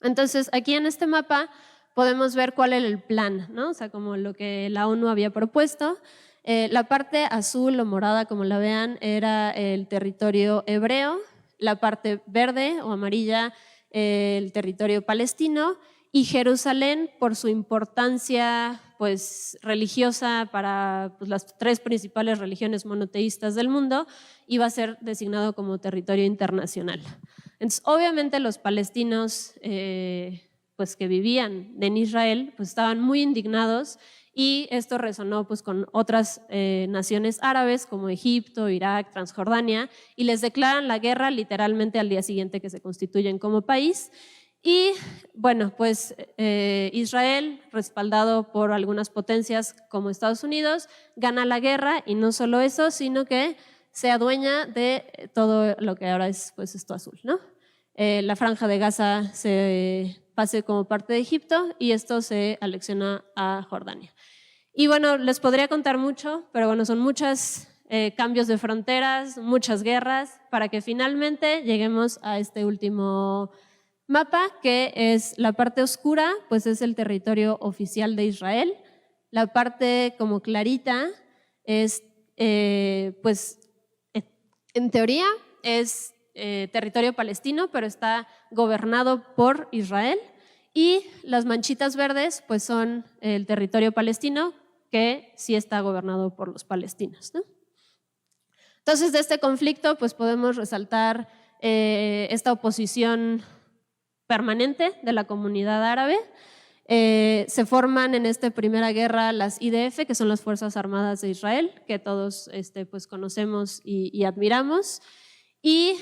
Entonces aquí en este mapa podemos ver cuál era el plan, ¿no? O sea, como lo que la ONU había propuesto. La parte azul o morada, como la vean, era el territorio hebreo, la parte verde o amarilla, el territorio palestino, y Jerusalén, por su importancia pues, religiosa para pues, las 3 principales religiones monoteístas del mundo, iba a ser designado como territorio internacional. Entonces, obviamente los palestinos pues, que vivían en Israel pues, estaban muy indignados, y esto resonó pues, con otras naciones árabes como Egipto, Irak, Transjordania, y les declaran la guerra literalmente al día siguiente que se constituyen como país. Y bueno, pues Israel, respaldado por algunas potencias como Estados Unidos, gana la guerra, y no solo eso, sino que se adueña de todo lo que ahora es pues, esto azul, ¿no? La franja de Gaza se pase como parte de Egipto, y esto se anexiona a Jordania. Y bueno, les podría contar mucho, pero bueno, son muchos cambios de fronteras, muchas guerras, para que finalmente lleguemos a este último mapa, que es la parte oscura, pues es el territorio oficial de Israel. La parte como clarita es, pues en teoría es territorio palestino, pero está gobernado por Israel. Y las manchitas verdes pues son el territorio palestino, que sí está gobernado por los palestinos, ¿no? Entonces, de este conflicto pues podemos resaltar esta oposición permanente de la comunidad árabe. Se forman en esta primera guerra las IDF, que son las Fuerzas Armadas de Israel, que todos pues conocemos y admiramos. Y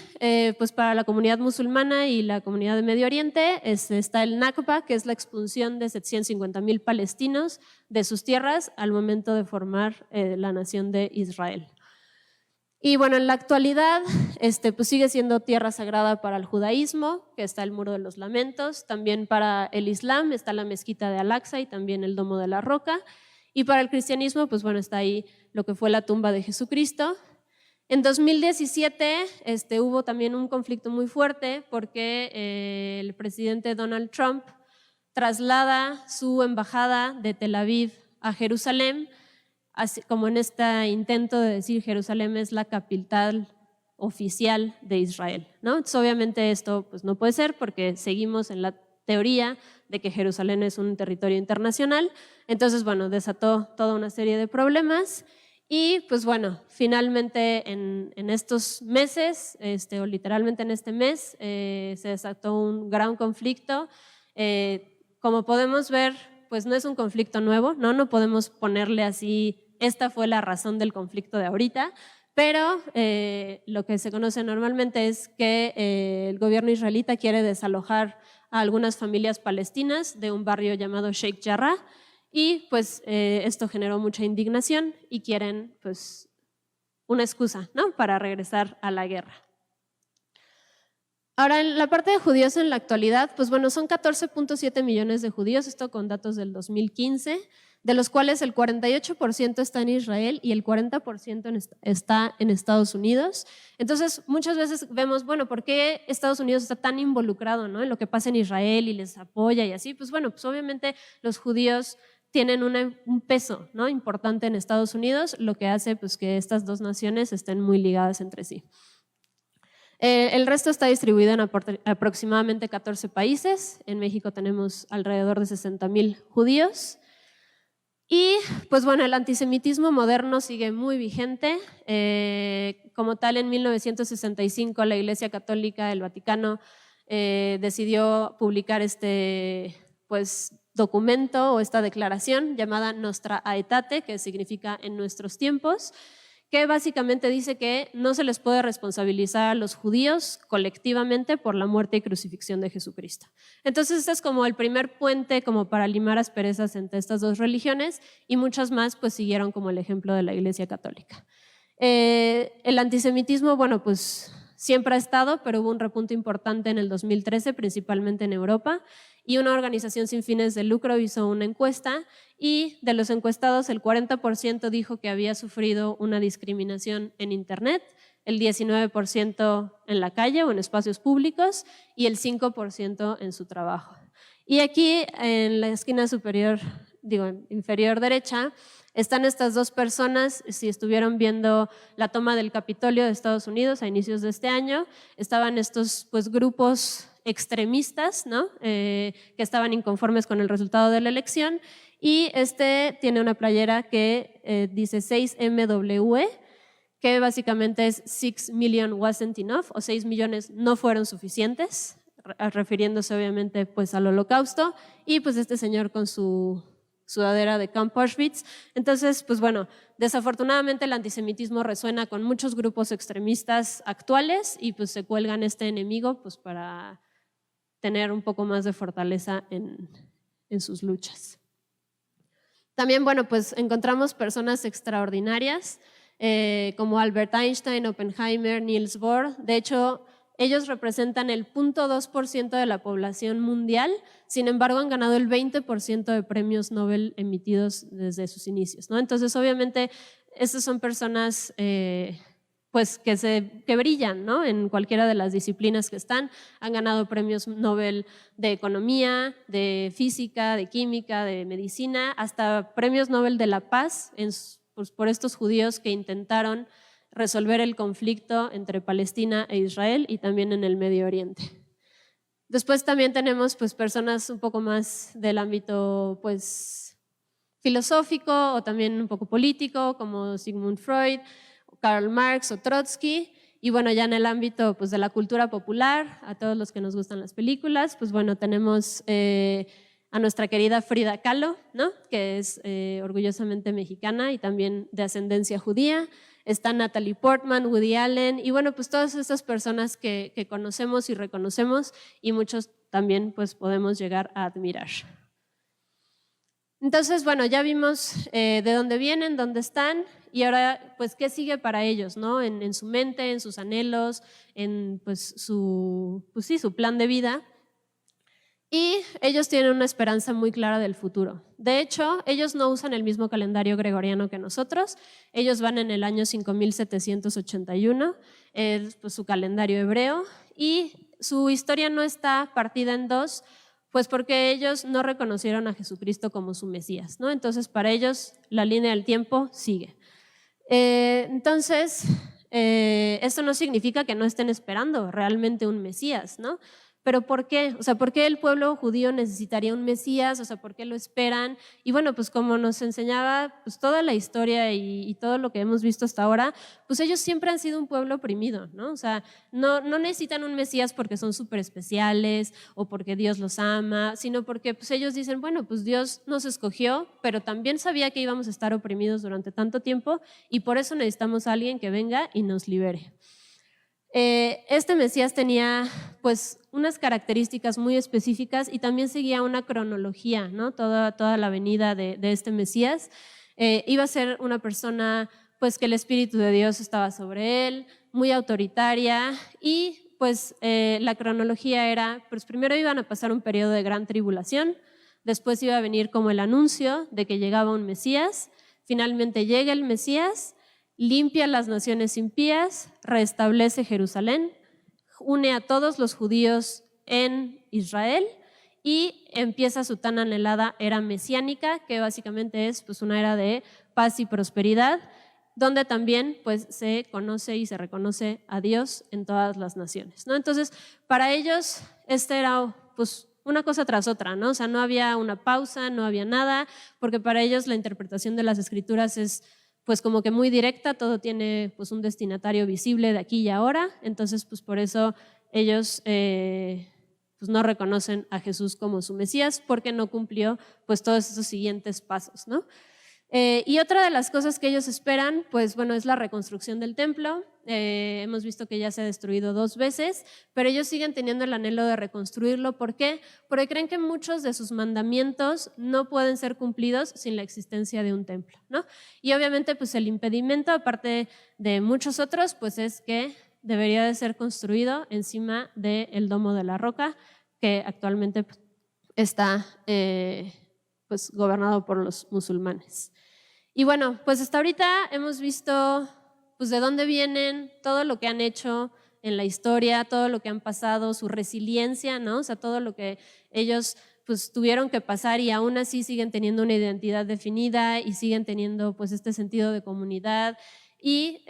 pues para la comunidad musulmana y la comunidad de Medio Oriente está el Nakba, que es la expulsión de 750,000 palestinos de sus tierras al momento de formar la nación de Israel. Y bueno, en la actualidad pues sigue siendo tierra sagrada para el judaísmo, que está el Muro de los Lamentos. También para el Islam está la mezquita de Al-Aqsa y también el Domo de la Roca. Y para el cristianismo, pues bueno, está ahí lo que fue la tumba de Jesucristo. En 2017 hubo también un conflicto muy fuerte, porque el presidente Donald Trump traslada su embajada de Tel Aviv a Jerusalén, así como en este intento de decir Jerusalén es la capital oficial de Israel, ¿no? Entonces, obviamente esto pues, no puede ser, porque seguimos en la teoría de que Jerusalén es un territorio internacional. Entonces, bueno, desató toda una serie de problemas. Y pues bueno, finalmente en estos meses, o literalmente en este mes, se desató un gran conflicto. Como podemos ver, pues no es un conflicto nuevo, no podemos ponerle así, esta fue la razón del conflicto de ahorita, pero lo que se conoce normalmente es que el gobierno israelita quiere desalojar a algunas familias palestinas de un barrio llamado Sheikh Jarrah. Y pues esto generó mucha indignación y quieren pues una excusa, ¿no? Para regresar a la guerra. Ahora, en la parte de judíos en la actualidad, pues bueno, son 14.7 millones de judíos, esto con datos del 2015, de los cuales el 48% está en Israel y el 40% está en Estados Unidos. Entonces, muchas veces vemos, bueno, ¿por qué Estados Unidos está tan involucrado, ¿no? En lo que pasa en Israel y les apoya y así? Pues bueno, pues obviamente los judíos tienen un peso, ¿no? Importante en Estados Unidos, lo que hace pues, que estas dos naciones estén muy ligadas entre sí. El resto está distribuido en aproximadamente 14 países. En México tenemos alrededor de 60,000 judíos. Y pues bueno, el antisemitismo moderno sigue muy vigente. Como tal, en 1965 la Iglesia Católica, el Vaticano, decidió publicar pues, documento o esta declaración llamada Nostra Aetate, que significa en nuestros tiempos, que básicamente dice que no se les puede responsabilizar a los judíos colectivamente por la muerte y crucifixión de Jesucristo. Entonces este es como el primer puente como para limar asperezas entre estas dos religiones, y muchas más pues siguieron como el ejemplo de la Iglesia Católica. El antisemitismo, bueno, pues siempre ha estado, pero hubo un repunte importante en el 2013, principalmente en Europa, y una organización sin fines de lucro hizo una encuesta, y de los encuestados el 40% dijo que había sufrido una discriminación en Internet, el 19% en la calle o en espacios públicos y el 5% en su trabajo. Y aquí en la esquina superior, inferior derecha, están estas dos personas. Si estuvieron viendo la toma del Capitolio de Estados Unidos a inicios de este año, estaban estos pues, grupos extremistas, ¿no? Que estaban inconformes con el resultado de la elección, y este tiene una playera que dice 6MWE, que básicamente es 6 million wasn't enough, o 6 millones no fueron suficientes, refiriéndose obviamente pues, al Holocausto, y pues este señor con su sudadera de Camp Auschwitz. Entonces, pues bueno, desafortunadamente el antisemitismo resuena con muchos grupos extremistas actuales, y pues se cuelgan este enemigo pues para tener un poco más de fortaleza en sus luchas. También, bueno, pues encontramos personas extraordinarias como Albert Einstein, Oppenheimer, Niels Bohr. De hecho, ellos representan el 0.2% de la población mundial, sin embargo han ganado el 20% de premios Nobel emitidos desde sus inicios, ¿no? Entonces, obviamente, estas son personas pues que brillan, ¿no? En cualquiera de las disciplinas que están. Han ganado premios Nobel de Economía, de Física, de Química, de Medicina, hasta premios Nobel de la Paz pues, por estos judíos que intentaron resolver el conflicto entre Palestina e Israel, y también en el Medio Oriente. Después también tenemos pues, personas un poco más del ámbito pues, filosófico o también un poco político, como Sigmund Freud, Karl Marx o Trotsky. Y bueno, ya en el ámbito pues, de la cultura popular, a todos los que nos gustan las películas, pues bueno, tenemos a nuestra querida Frida Kahlo, ¿no? Que es orgullosamente mexicana y también de ascendencia judía. Está Natalie Portman, Woody Allen, y bueno, pues todas estas personas que conocemos y reconocemos, y muchos también pues podemos llegar a admirar. Entonces, bueno, ya vimos de dónde vienen, dónde están, y ahora pues qué sigue para ellos, ¿no? En su mente, en sus anhelos, en pues su plan de vida. Y ellos tienen una esperanza muy clara del futuro. De hecho, ellos no usan el mismo calendario gregoriano que nosotros. Ellos van en el año 5781, es pues, su calendario hebreo, y su historia no está partida en dos, pues porque ellos no reconocieron a Jesucristo como su Mesías, ¿no? Entonces, para ellos la línea del tiempo sigue. Entonces, esto no significa que no estén esperando realmente un Mesías, ¿no? ¿Pero por qué? O sea, ¿por qué el pueblo judío necesitaría un Mesías? O sea, ¿por qué lo esperan? Y bueno, pues como nos enseñaba pues toda la historia y todo lo que hemos visto hasta ahora, pues ellos siempre han sido un pueblo oprimido, ¿no? O sea, no necesitan un Mesías porque son súper especiales o porque Dios los ama, sino porque pues ellos dicen, bueno, pues Dios nos escogió, pero también sabía que íbamos a estar oprimidos durante tanto tiempo, y por eso necesitamos a alguien que venga y nos libere. Este Mesías tenía pues unas características muy específicas, y también seguía una cronología, ¿no? Toda la venida de este Mesías. Iba a ser una persona pues que el Espíritu de Dios estaba sobre él, muy autoritaria, y pues la cronología era, pues primero iban a pasar un periodo de gran tribulación, después iba a venir como el anuncio de que llegaba un Mesías, finalmente llega el Mesías, limpia las naciones impías, restablece Jerusalén, une a todos los judíos en Israel, y empieza su tan anhelada era mesiánica, que básicamente es pues, una era de paz y prosperidad, donde también pues, se conoce y se reconoce a Dios en todas las naciones, ¿no? Entonces, para ellos, era pues, una cosa tras otra, ¿no? O sea, no había una pausa, no había nada, porque para ellos la interpretación de las Escrituras es pues como que muy directa, todo tiene pues un destinatario visible de aquí y ahora, entonces pues por eso ellos pues no reconocen a Jesús como su Mesías, porque no cumplió pues todos esos siguientes pasos, ¿no? Y otra de las cosas que ellos esperan, pues bueno, es la reconstrucción del templo. Hemos visto que ya se ha destruido 2 veces, pero ellos siguen teniendo el anhelo de reconstruirlo. ¿Por qué? Porque creen que muchos de sus mandamientos no pueden ser cumplidos sin la existencia de un templo, ¿no? Y obviamente pues el impedimento, aparte de muchos otros, pues es que debería de ser construido encima del Domo de la Roca, que actualmente está pues gobernado por los musulmanes. Y bueno, pues hasta ahorita hemos visto pues de dónde vienen, todo lo que han hecho en la historia, todo lo que han pasado, su resiliencia, ¿no? O sea, todo lo que ellos pues tuvieron que pasar y aún así siguen teniendo una identidad definida y siguen teniendo pues este sentido de comunidad. Y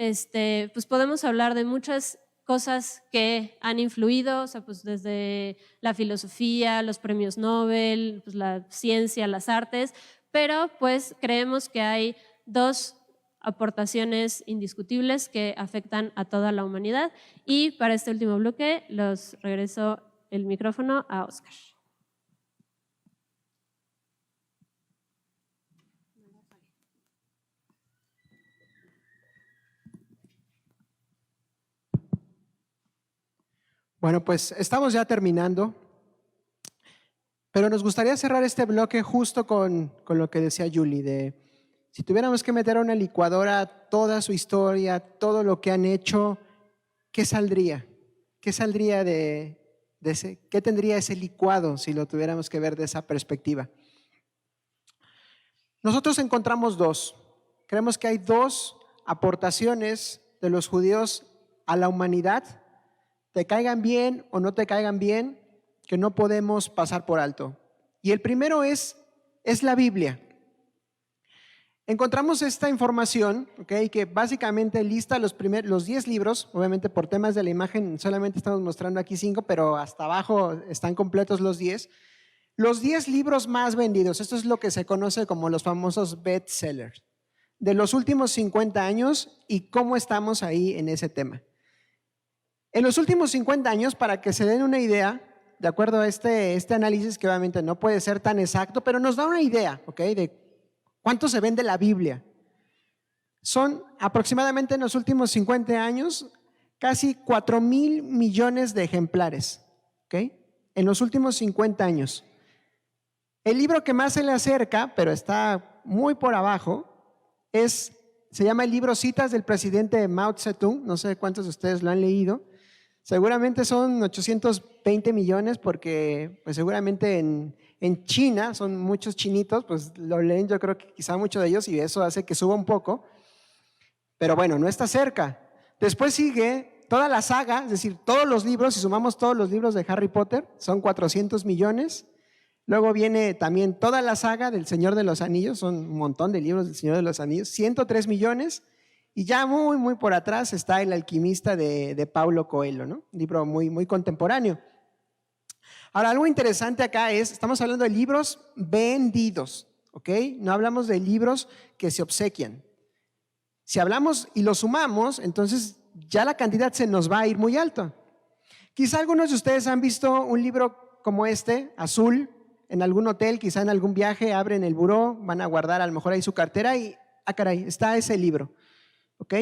pues podemos hablar de muchas cosas que han influido, o sea, pues desde la filosofía, los premios Nobel, pues la ciencia, las artes, pero pues creemos que hay 2 aportaciones indiscutibles que afectan a toda la humanidad. Y para este último bloque los regreso el micrófono a Oscar. Bueno, pues estamos ya terminando, pero nos gustaría cerrar este bloque justo con lo que decía Julie, de si tuviéramos que meter a una licuadora toda su historia, todo lo que han hecho, ¿qué saldría? ¿Qué saldría qué tendría ese licuado si lo tuviéramos que ver de esa perspectiva? Nosotros encontramos 2. Creemos que hay 2 aportaciones de los judíos a la humanidad, te caigan bien o no te caigan bien, que no podemos pasar por alto. Y el primero es la Biblia. Encontramos esta información, ¿okay?, que básicamente lista los 10 libros. Obviamente por temas de la imagen solamente estamos mostrando aquí 5, pero hasta abajo están completos los 10. Los 10 libros más vendidos, esto es lo que se conoce como los famosos bestsellers, de los últimos 50 años y cómo estamos ahí en ese tema. En los últimos 50 años, para que se den una idea, de acuerdo a este análisis, que obviamente no puede ser tan exacto, pero nos da una idea, ¿okay?, de cuánto se vende la Biblia. Son aproximadamente en los últimos 50 años casi 4,000 millones de ejemplares, ¿okay?, en los últimos 50 años. El libro que más se le acerca, pero está muy por abajo, se llama el libro Citas del presidente Mao Zedong. No sé cuántos de ustedes lo han leído. Seguramente son 820 millones porque pues seguramente en China son muchos chinitos, pues lo leen, yo creo que quizá muchos de ellos, y eso hace que suba un poco. Pero bueno, no está cerca. Después sigue toda la saga, es decir, todos los libros, si sumamos todos los libros de Harry Potter, son 400 millones. Luego viene también toda la saga del Señor de los Anillos, son un montón de libros del Señor de los Anillos, 103 millones. Y ya muy, muy por atrás está El Alquimista de Paulo Coelho, ¿no? Un libro muy, muy contemporáneo. Ahora, algo interesante acá estamos hablando de libros vendidos, ¿ok? No hablamos de libros que se obsequian. Si hablamos y lo sumamos, entonces ya la cantidad se nos va a ir muy alta. Quizá algunos de ustedes han visto un libro como este, azul, en algún hotel, quizá en algún viaje, abren el buró, van a guardar a lo mejor ahí su cartera y, caray, está ese libro. ¿Ok?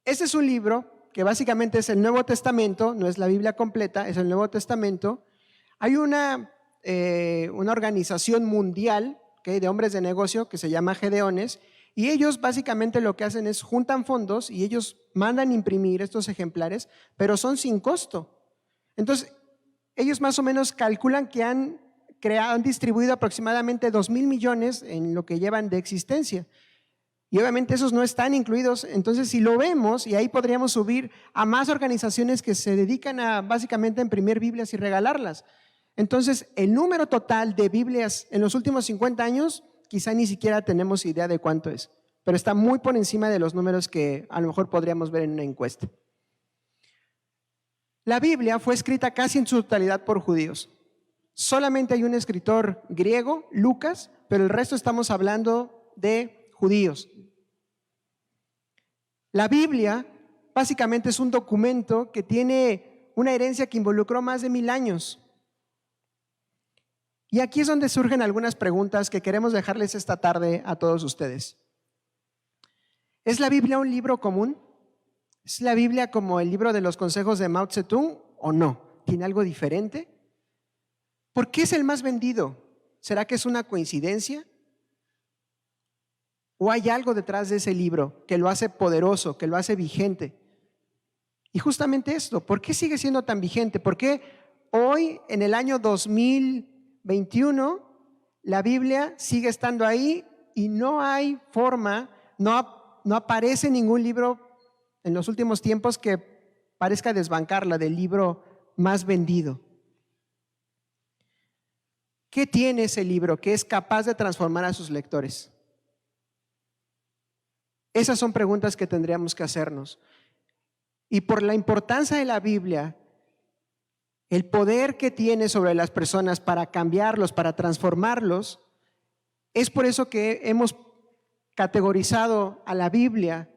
Ese es un libro que básicamente es el Nuevo Testamento, no es la Biblia completa, es el Nuevo Testamento. Hay una organización mundial, ¿okay?, de hombres de negocio que se llama Gedeones, y ellos básicamente lo que hacen es juntan fondos y ellos mandan imprimir estos ejemplares, pero son sin costo. Entonces, ellos más o menos calculan que han distribuido aproximadamente 2,000 millones en lo que llevan de existencia. Y obviamente esos no están incluidos. Entonces, si lo vemos, y ahí podríamos subir a más organizaciones que se dedican a básicamente a imprimir Biblias y regalarlas. Entonces, el número total de Biblias en los últimos 50 años, quizá ni siquiera tenemos idea de cuánto es, pero está muy por encima de los números que a lo mejor podríamos ver en una encuesta. La Biblia fue escrita casi en su totalidad por judíos. Solamente hay un escritor griego, Lucas, pero el resto estamos hablando de judíos. La Biblia básicamente es un documento que tiene una herencia que involucró más de 1000 años. Y aquí es donde surgen algunas preguntas que queremos dejarles esta tarde a todos ustedes. ¿Es la Biblia un libro común? ¿Es la Biblia como el libro de los consejos de Mao Zedong o no? ¿Tiene algo diferente? ¿Por qué es el más vendido? ¿Será que es una coincidencia? ¿O hay algo detrás de ese libro que lo hace poderoso, que lo hace vigente? Y justamente esto, ¿por qué sigue siendo tan vigente? ¿Por qué hoy, en el año 2021, la Biblia sigue estando ahí y no hay forma, no aparece ningún libro en los últimos tiempos que parezca desbancarla del libro más vendido? ¿Qué tiene ese libro que es capaz de transformar a sus lectores? Esas son preguntas que tendríamos que hacernos. Y por la importancia de la Biblia, el poder que tiene sobre las personas para cambiarlos, para transformarlos, es por eso que hemos categorizado a la Biblia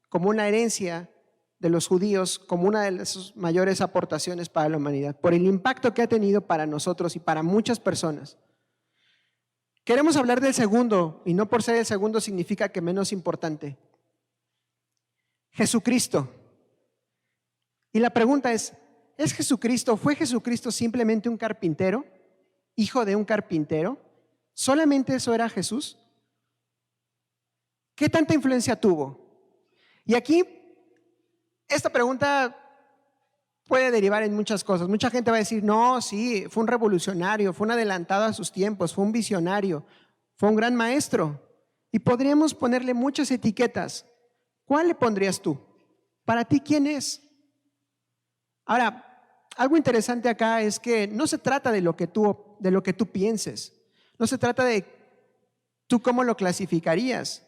como una herencia de los judíos, como una de sus mayores aportaciones para la humanidad, por el impacto que ha tenido para nosotros y para muchas personas. Queremos hablar del segundo, y no por ser el segundo significa que menos importante. Jesucristo. Y la pregunta es Jesucristo, ¿fue Jesucristo simplemente un carpintero? ¿Hijo de un carpintero? ¿Solamente eso era Jesús? ¿Qué tanta influencia tuvo? Y aquí, esta pregunta puede derivar en muchas cosas. Mucha gente va a decir, no, sí, fue un revolucionario, fue un adelantado a sus tiempos, fue un visionario, fue un gran maestro. Y podríamos ponerle muchas etiquetas. ¿Cuál le pondrías tú? Para ti, ¿quién es? Ahora, algo interesante acá es que no se trata de lo que tú pienses. No se trata de tú cómo lo clasificarías.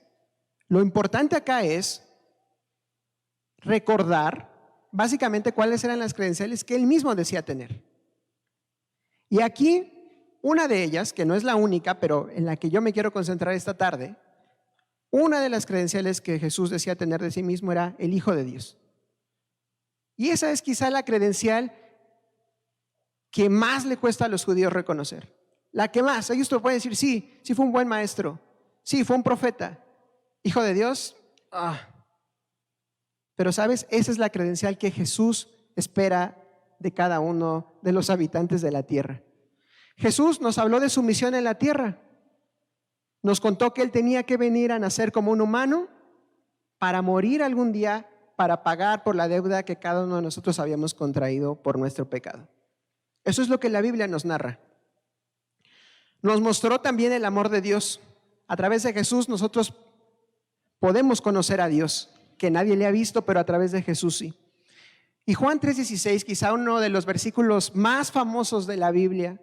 Lo importante acá es recordar básicamente cuáles eran las credenciales que él mismo decía tener. Y aquí, una de ellas, que no es la única, pero en la que yo me quiero concentrar esta tarde, una de las credenciales que Jesús decía tener de sí mismo era el Hijo de Dios. Y esa es quizá la credencial que más le cuesta a los judíos reconocer. La que más, ellos te pueden decir, sí fue un buen maestro, sí fue un profeta, Hijo de Dios. Pero sabes, esa es la credencial que Jesús espera de cada uno de los habitantes de la tierra. Jesús nos habló de su misión en la tierra. Nos contó que Él tenía que venir a nacer como un humano para morir algún día, para pagar por la deuda que cada uno de nosotros habíamos contraído por nuestro pecado. Eso es lo que la Biblia nos narra. Nos mostró también el amor de Dios. A través de Jesús nosotros podemos conocer a Dios, que nadie le ha visto, pero a través de Jesús sí. Y Juan 3:16, quizá uno de los versículos más famosos de la Biblia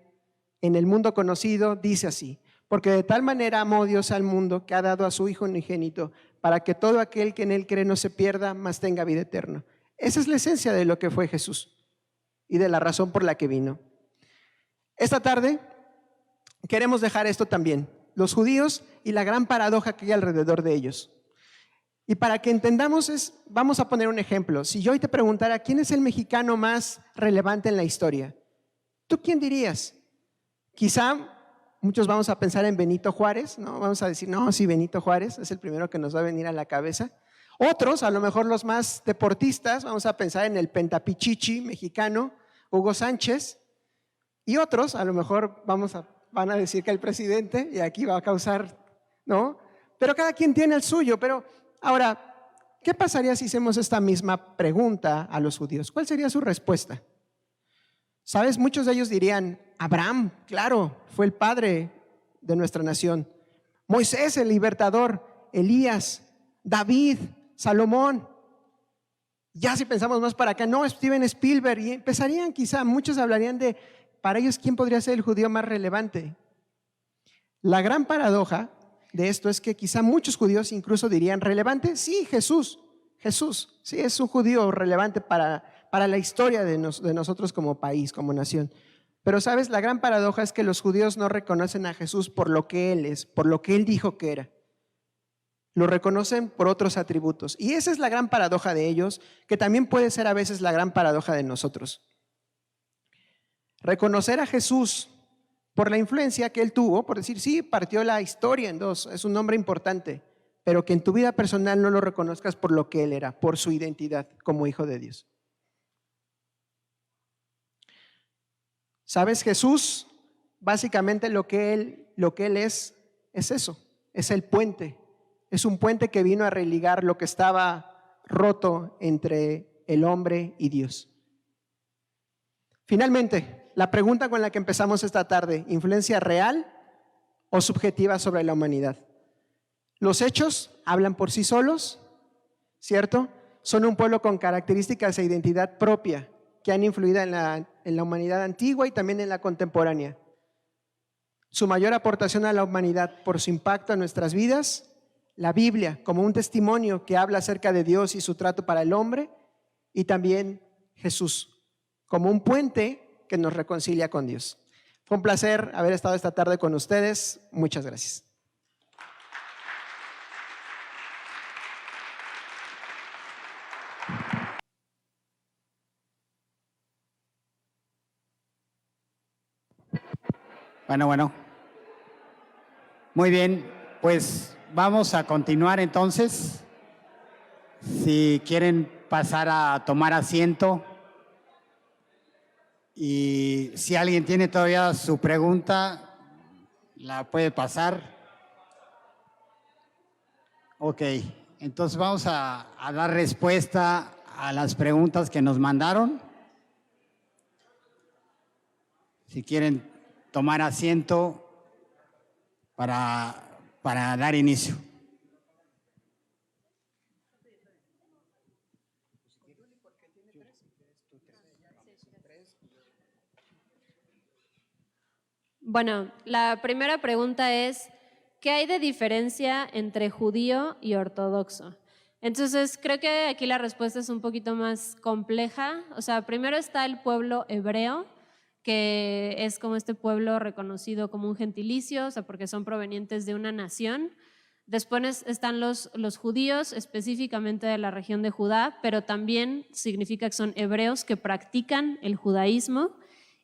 en el mundo conocido, dice así: porque de tal manera amó Dios al mundo que ha dado a su Hijo unigénito, para que todo aquel que en Él cree no se pierda, mas tenga vida eterna. Esa es la esencia de lo que fue Jesús y de la razón por la que vino. Esta tarde queremos dejar esto también, los judíos y la gran paradoja que hay alrededor de ellos. Y para que entendamos, vamos a poner un ejemplo. Si yo hoy te preguntara, ¿quién es el mexicano más relevante en la historia? ¿Tú quién dirías? Quizá muchos vamos a pensar en Benito Juárez, ¿no? Vamos a decir, no, sí, Benito Juárez es el primero que nos va a venir a la cabeza. Otros, a lo mejor los más deportistas, vamos a pensar en el pentapichichi mexicano, Hugo Sánchez. Y otros, a lo mejor van a decir que el presidente, y aquí va a causar, ¿no? Pero cada quien tiene el suyo. Pero ahora, ¿qué pasaría si hacemos esta misma pregunta a los judíos? ¿Cuál sería su respuesta? ¿Sabes? Muchos de ellos dirían, Abraham, claro, fue el padre de nuestra nación. Moisés, el libertador. Elías, David, Salomón. Ya si pensamos más para acá, no, Steven Spielberg. Y empezarían quizá, muchos hablarían de, para ellos, ¿quién podría ser el judío más relevante? La gran paradoja de esto es que quizá muchos judíos incluso dirían, ¿relevante? Sí, Jesús, sí es un judío relevante para la historia de nosotros como país, como nación. Pero sabes, la gran paradoja es que los judíos no reconocen a Jesús por lo que Él es, por lo que Él dijo que era. Lo reconocen por otros atributos. Y esa es la gran paradoja de ellos, que también puede ser a veces la gran paradoja de nosotros. Reconocer a Jesús por la influencia que él tuvo, por decir, sí, partió la historia en dos, es un hombre importante, pero que en tu vida personal no lo reconozcas por lo que él era, por su identidad como hijo de Dios. ¿Sabes? Jesús, básicamente lo que él es eso, es el puente. Es un puente que vino a religar lo que estaba roto entre el hombre y Dios. Finalmente, la pregunta con la que empezamos esta tarde: ¿influencia real o subjetiva sobre la humanidad? Los hechos hablan por sí solos, ¿cierto? Son un pueblo con características e identidad propia que han influido en la humanidad antigua y también en la contemporánea. Su mayor aportación a la humanidad por su impacto en nuestras vidas, la Biblia como un testimonio que habla acerca de Dios y su trato para el hombre, y también Jesús como un puente que nos reconcilia con Dios. Fue un placer haber estado esta tarde con ustedes. Muchas gracias. Bueno. Muy bien, pues vamos a continuar entonces. Si quieren pasar a tomar asiento, y si alguien tiene todavía su pregunta, la puede pasar. Ok, entonces vamos a dar respuesta a las preguntas que nos mandaron. Si quieren tomar asiento para dar inicio. Bueno, la primera pregunta es, ¿qué hay de diferencia entre judío y ortodoxo? Entonces, creo que aquí la respuesta es un poquito más compleja. O sea, primero está el pueblo hebreo, que es como este pueblo reconocido como un gentilicio, o sea, porque son provenientes de una nación. Después están los judíos, específicamente de la región de Judá, pero también significa que son hebreos que practican el judaísmo.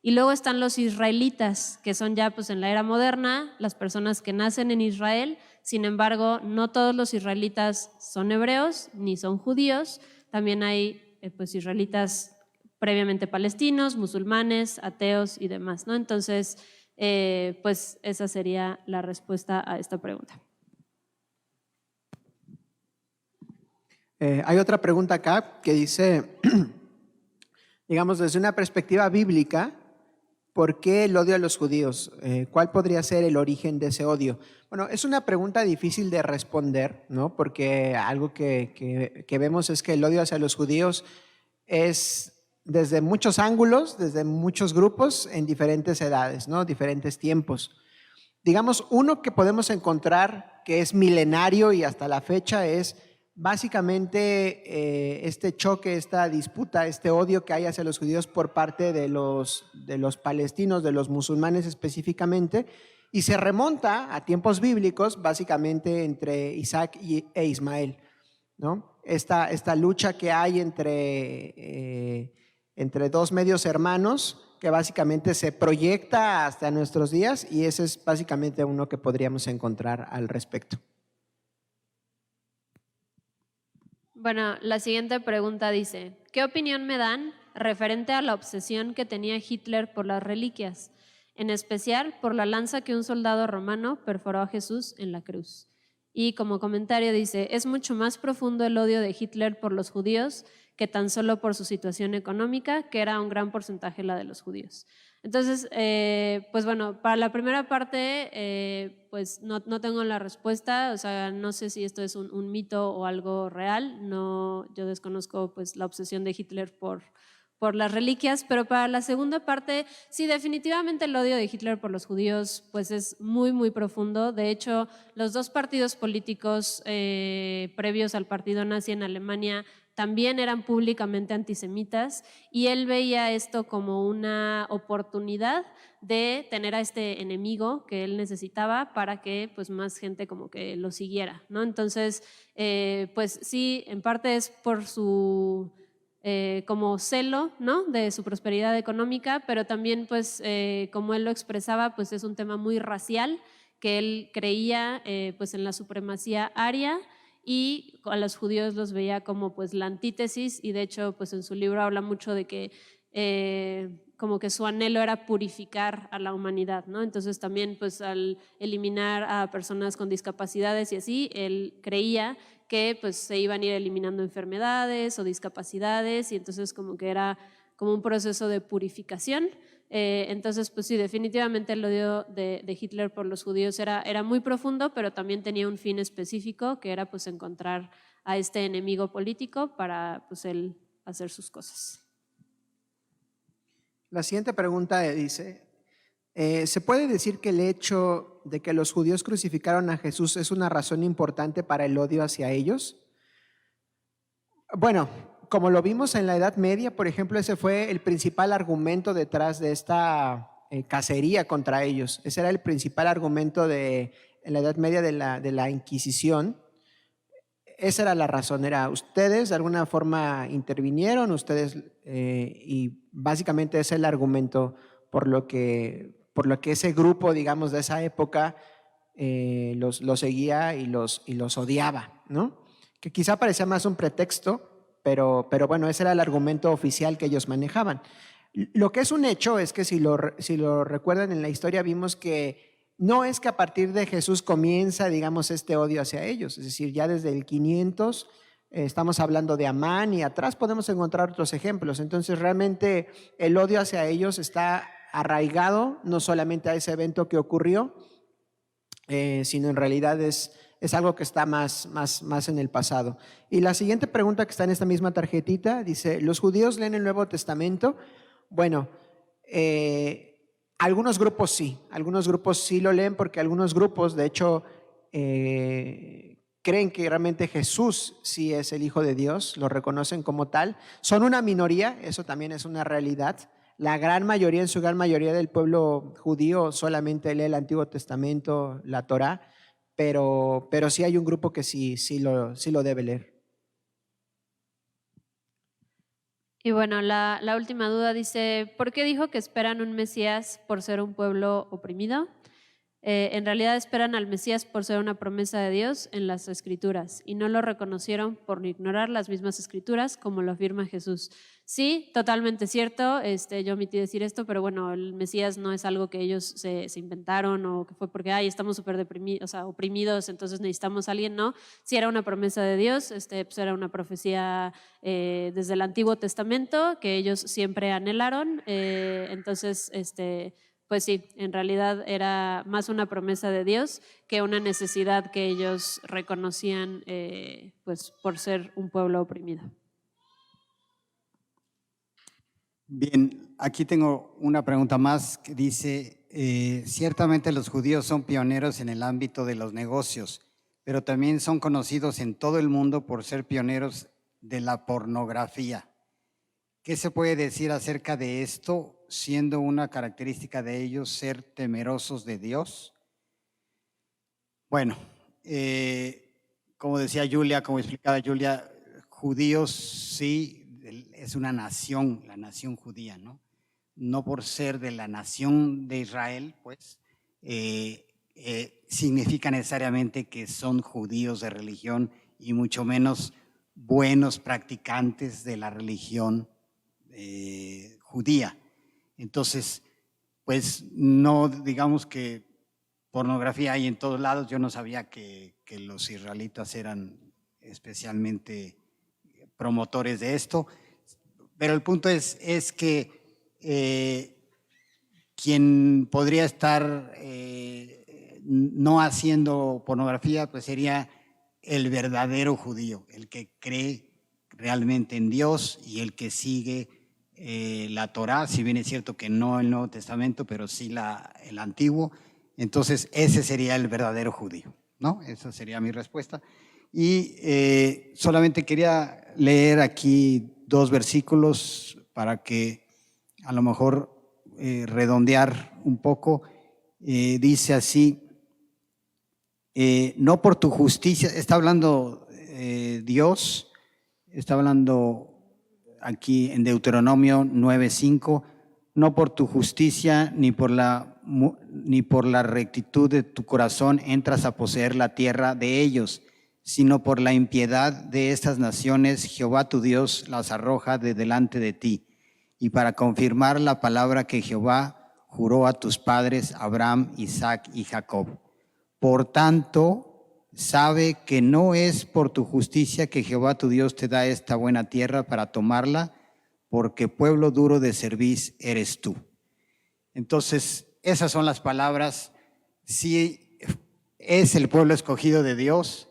Y luego están los israelitas, que son ya pues en la era moderna, las personas que nacen en Israel. Sin embargo, no todos los israelitas son hebreos ni son judíos. También hay pues israelitas previamente palestinos, musulmanes, ateos y demás, ¿no? Entonces, pues esa sería la respuesta a esta pregunta. Hay otra pregunta acá que dice, digamos, desde una perspectiva bíblica, ¿por qué el odio a los judíos? ¿Cuál podría ser el origen de ese odio? Bueno, es una pregunta difícil de responder, ¿no? Porque algo que vemos es que el odio hacia los judíos es desde muchos ángulos, desde muchos grupos, en diferentes edades, ¿no? Diferentes tiempos. Digamos, uno que podemos encontrar que es milenario y hasta la fecha es básicamente este choque, esta disputa, este odio que hay hacia los judíos por parte de los palestinos, de los musulmanes específicamente, y se remonta a tiempos bíblicos, básicamente entre Isaac e Ismael, ¿no? Esta lucha que hay entre dos medios hermanos que básicamente se proyecta hasta nuestros días, y ese es básicamente uno que podríamos encontrar al respecto. Bueno, la siguiente pregunta dice, ¿qué opinión me dan referente a la obsesión que tenía Hitler por las reliquias, en especial por la lanza que un soldado romano perforó a Jesús en la cruz? Y como comentario dice, es mucho más profundo el odio de Hitler por los judíos que tan solo por su situación económica, que era un gran porcentaje la de los judíos. Entonces, pues bueno, para la primera parte, pues no tengo la respuesta, o sea, no sé si esto es un mito o algo real, no, yo desconozco pues la obsesión de Hitler por las reliquias, pero para la segunda parte, sí, definitivamente el odio de Hitler por los judíos pues es muy, muy profundo. De hecho, los dos partidos políticos previos al partido nazi en Alemania también eran públicamente antisemitas, y él veía esto como una oportunidad de tener a este enemigo que él necesitaba para que pues más gente como que lo siguiera, ¿no? Entonces, pues sí, en parte es por su como celo, ¿no?, de su prosperidad económica, pero también, pues, como él lo expresaba, pues es un tema muy racial, que él creía pues en la supremacía aria y a los judíos los veía como pues la antítesis, y de hecho pues en su libro habla mucho de que como que su anhelo era purificar a la humanidad, ¿no? Entonces también pues al eliminar a personas con discapacidades y así, él creía que pues se iban a ir eliminando enfermedades o discapacidades, y entonces como que era como un proceso de purificación. Entonces, pues sí, definitivamente el odio de Hitler por los judíos era muy profundo, pero también tenía un fin específico, que era pues encontrar a este enemigo político para pues él hacer sus cosas. La siguiente pregunta dice, ¿se puede decir que el hecho de que los judíos crucificaron a Jesús es una razón importante para el odio hacia ellos? Bueno, como lo vimos en la Edad Media, por ejemplo, ese fue el principal argumento detrás de esta cacería contra ellos. Ese era el principal argumento en la Edad Media de la Inquisición. Esa era la razón, era ustedes de alguna forma intervinieron, ustedes, y básicamente ese es el argumento por lo que ese grupo, digamos, de esa época los seguía y los odiaba, ¿no? Que quizá parecía más un pretexto, pero bueno, ese era el argumento oficial que ellos manejaban. Lo que es un hecho es que si lo recuerdan en la historia, vimos que no es que a partir de Jesús comienza, digamos, este odio hacia ellos. Es decir, ya desde el 500 estamos hablando de Amán, y atrás podemos encontrar otros ejemplos. Entonces, realmente el odio hacia ellos está arraigado no solamente a ese evento que ocurrió, sino en realidad es algo que está más en el pasado. Y la siguiente pregunta que está en esta misma tarjetita dice, ¿los judíos leen el Nuevo Testamento? Bueno, algunos grupos sí lo leen, porque algunos grupos, de hecho, creen que realmente Jesús sí es el Hijo de Dios, lo reconocen como tal. Son una minoría, eso también es una realidad. La gran mayoría, en su gran mayoría del pueblo judío, solamente lee el Antiguo Testamento, la Torá, pero sí hay un grupo que sí lo debe leer. Y bueno, la última duda dice, ¿por qué dijo que esperan un Mesías por ser un pueblo oprimido? En realidad esperan al Mesías por ser una promesa de Dios en las Escrituras, y no lo reconocieron por ignorar las mismas Escrituras, como lo afirma Jesús. Sí, totalmente cierto, yo omití decir esto, pero bueno, el Mesías no es algo que ellos se inventaron, o que fue porque estamos súper deprimidos, o sea, oprimidos, entonces necesitamos a alguien, ¿no? Sí era una promesa de Dios, pues era una profecía desde el Antiguo Testamento que ellos siempre anhelaron, entonces pues sí, en realidad era más una promesa de Dios que una necesidad que ellos reconocían pues por ser un pueblo oprimido. Bien, aquí tengo una pregunta más que dice, ciertamente los judíos son pioneros en el ámbito de los negocios, pero también son conocidos en todo el mundo por ser pioneros de la pornografía. ¿Qué se puede decir acerca de esto, siendo una característica de ellos ser temerosos de Dios? Bueno, como decía Julia, como explicaba Julia, judíos sí, es una nación, la nación judía, ¿no? No por ser de la nación de Israel, pues, significa necesariamente que son judíos de religión, y mucho menos buenos practicantes de la religión judía. Entonces, pues no digamos que pornografía hay en todos lados. Yo no sabía que los israelitas eran especialmente promotores de esto, pero el punto es que quien podría estar no haciendo pornografía, pues sería el verdadero judío, el que cree realmente en Dios y el que sigue la Torá, si bien es cierto que no el Nuevo Testamento, pero sí el Antiguo. Entonces ese sería el verdadero judío, ¿no? Esa sería mi respuesta. Y solamente quería leer aquí 2 versículos para que a lo mejor redondear un poco. Dice así, no por tu justicia, está hablando Dios, está hablando aquí en Deuteronomio 9:5, no por tu justicia ni por la rectitud de tu corazón entras a poseer la tierra de ellos, sino por la impiedad de estas naciones, Jehová tu Dios las arroja de delante de ti, y para confirmar la palabra que Jehová juró a tus padres, Abraham, Isaac y Jacob. Por tanto, sabe que no es por tu justicia que Jehová tu Dios te da esta buena tierra para tomarla, porque pueblo duro de cerviz eres tú. Entonces, esas son las palabras. Sí, es el pueblo escogido de Dios,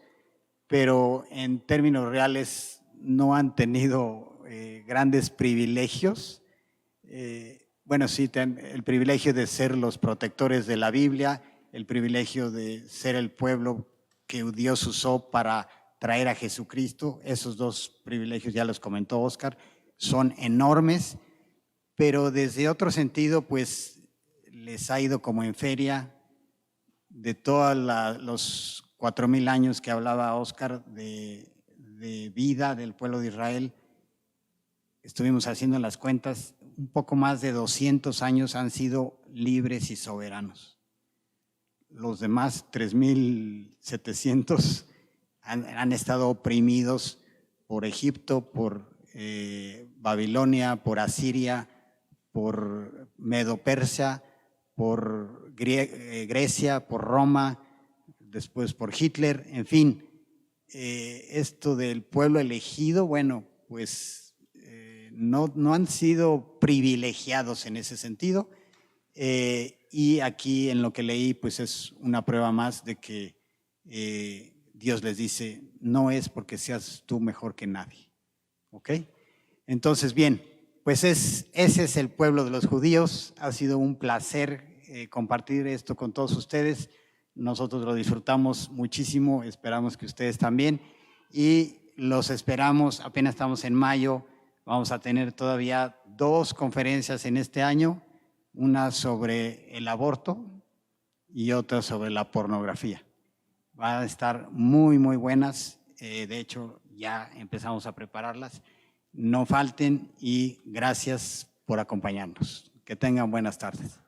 pero en términos reales no han tenido grandes privilegios. Bueno, sí, el privilegio de ser los protectores de la Biblia, el privilegio de ser el pueblo que Dios usó para traer a Jesucristo. Esos dos privilegios ya los comentó Oscar, son enormes, pero desde otro sentido, pues les ha ido como en feria. De todos los 4,000 años que hablaba Oscar de vida del pueblo de Israel, estuvimos haciendo las cuentas, un poco más de 200 años han sido libres y soberanos. Los demás 3,700 han estado oprimidos por Egipto, por Babilonia, por Asiria, por Medo-Persia, por Grecia, por Roma, después por Hitler, en fin. Esto del pueblo elegido, bueno, pues no han sido privilegiados en ese sentido. Y aquí en lo que leí, pues es una prueba más de que Dios les dice, no es porque seas tú mejor que nadie. ¿Ok? Entonces, bien, pues ese es el pueblo de los judíos. Ha sido un placer compartir esto con todos ustedes. Nosotros lo disfrutamos muchísimo, esperamos que ustedes también. Y los esperamos, apenas estamos en mayo, vamos a tener todavía 2 conferencias en este año, una sobre el aborto y otra sobre la pornografía. Van a estar muy, muy buenas. De hecho, ya empezamos a prepararlas. No falten y gracias por acompañarnos. Que tengan buenas tardes.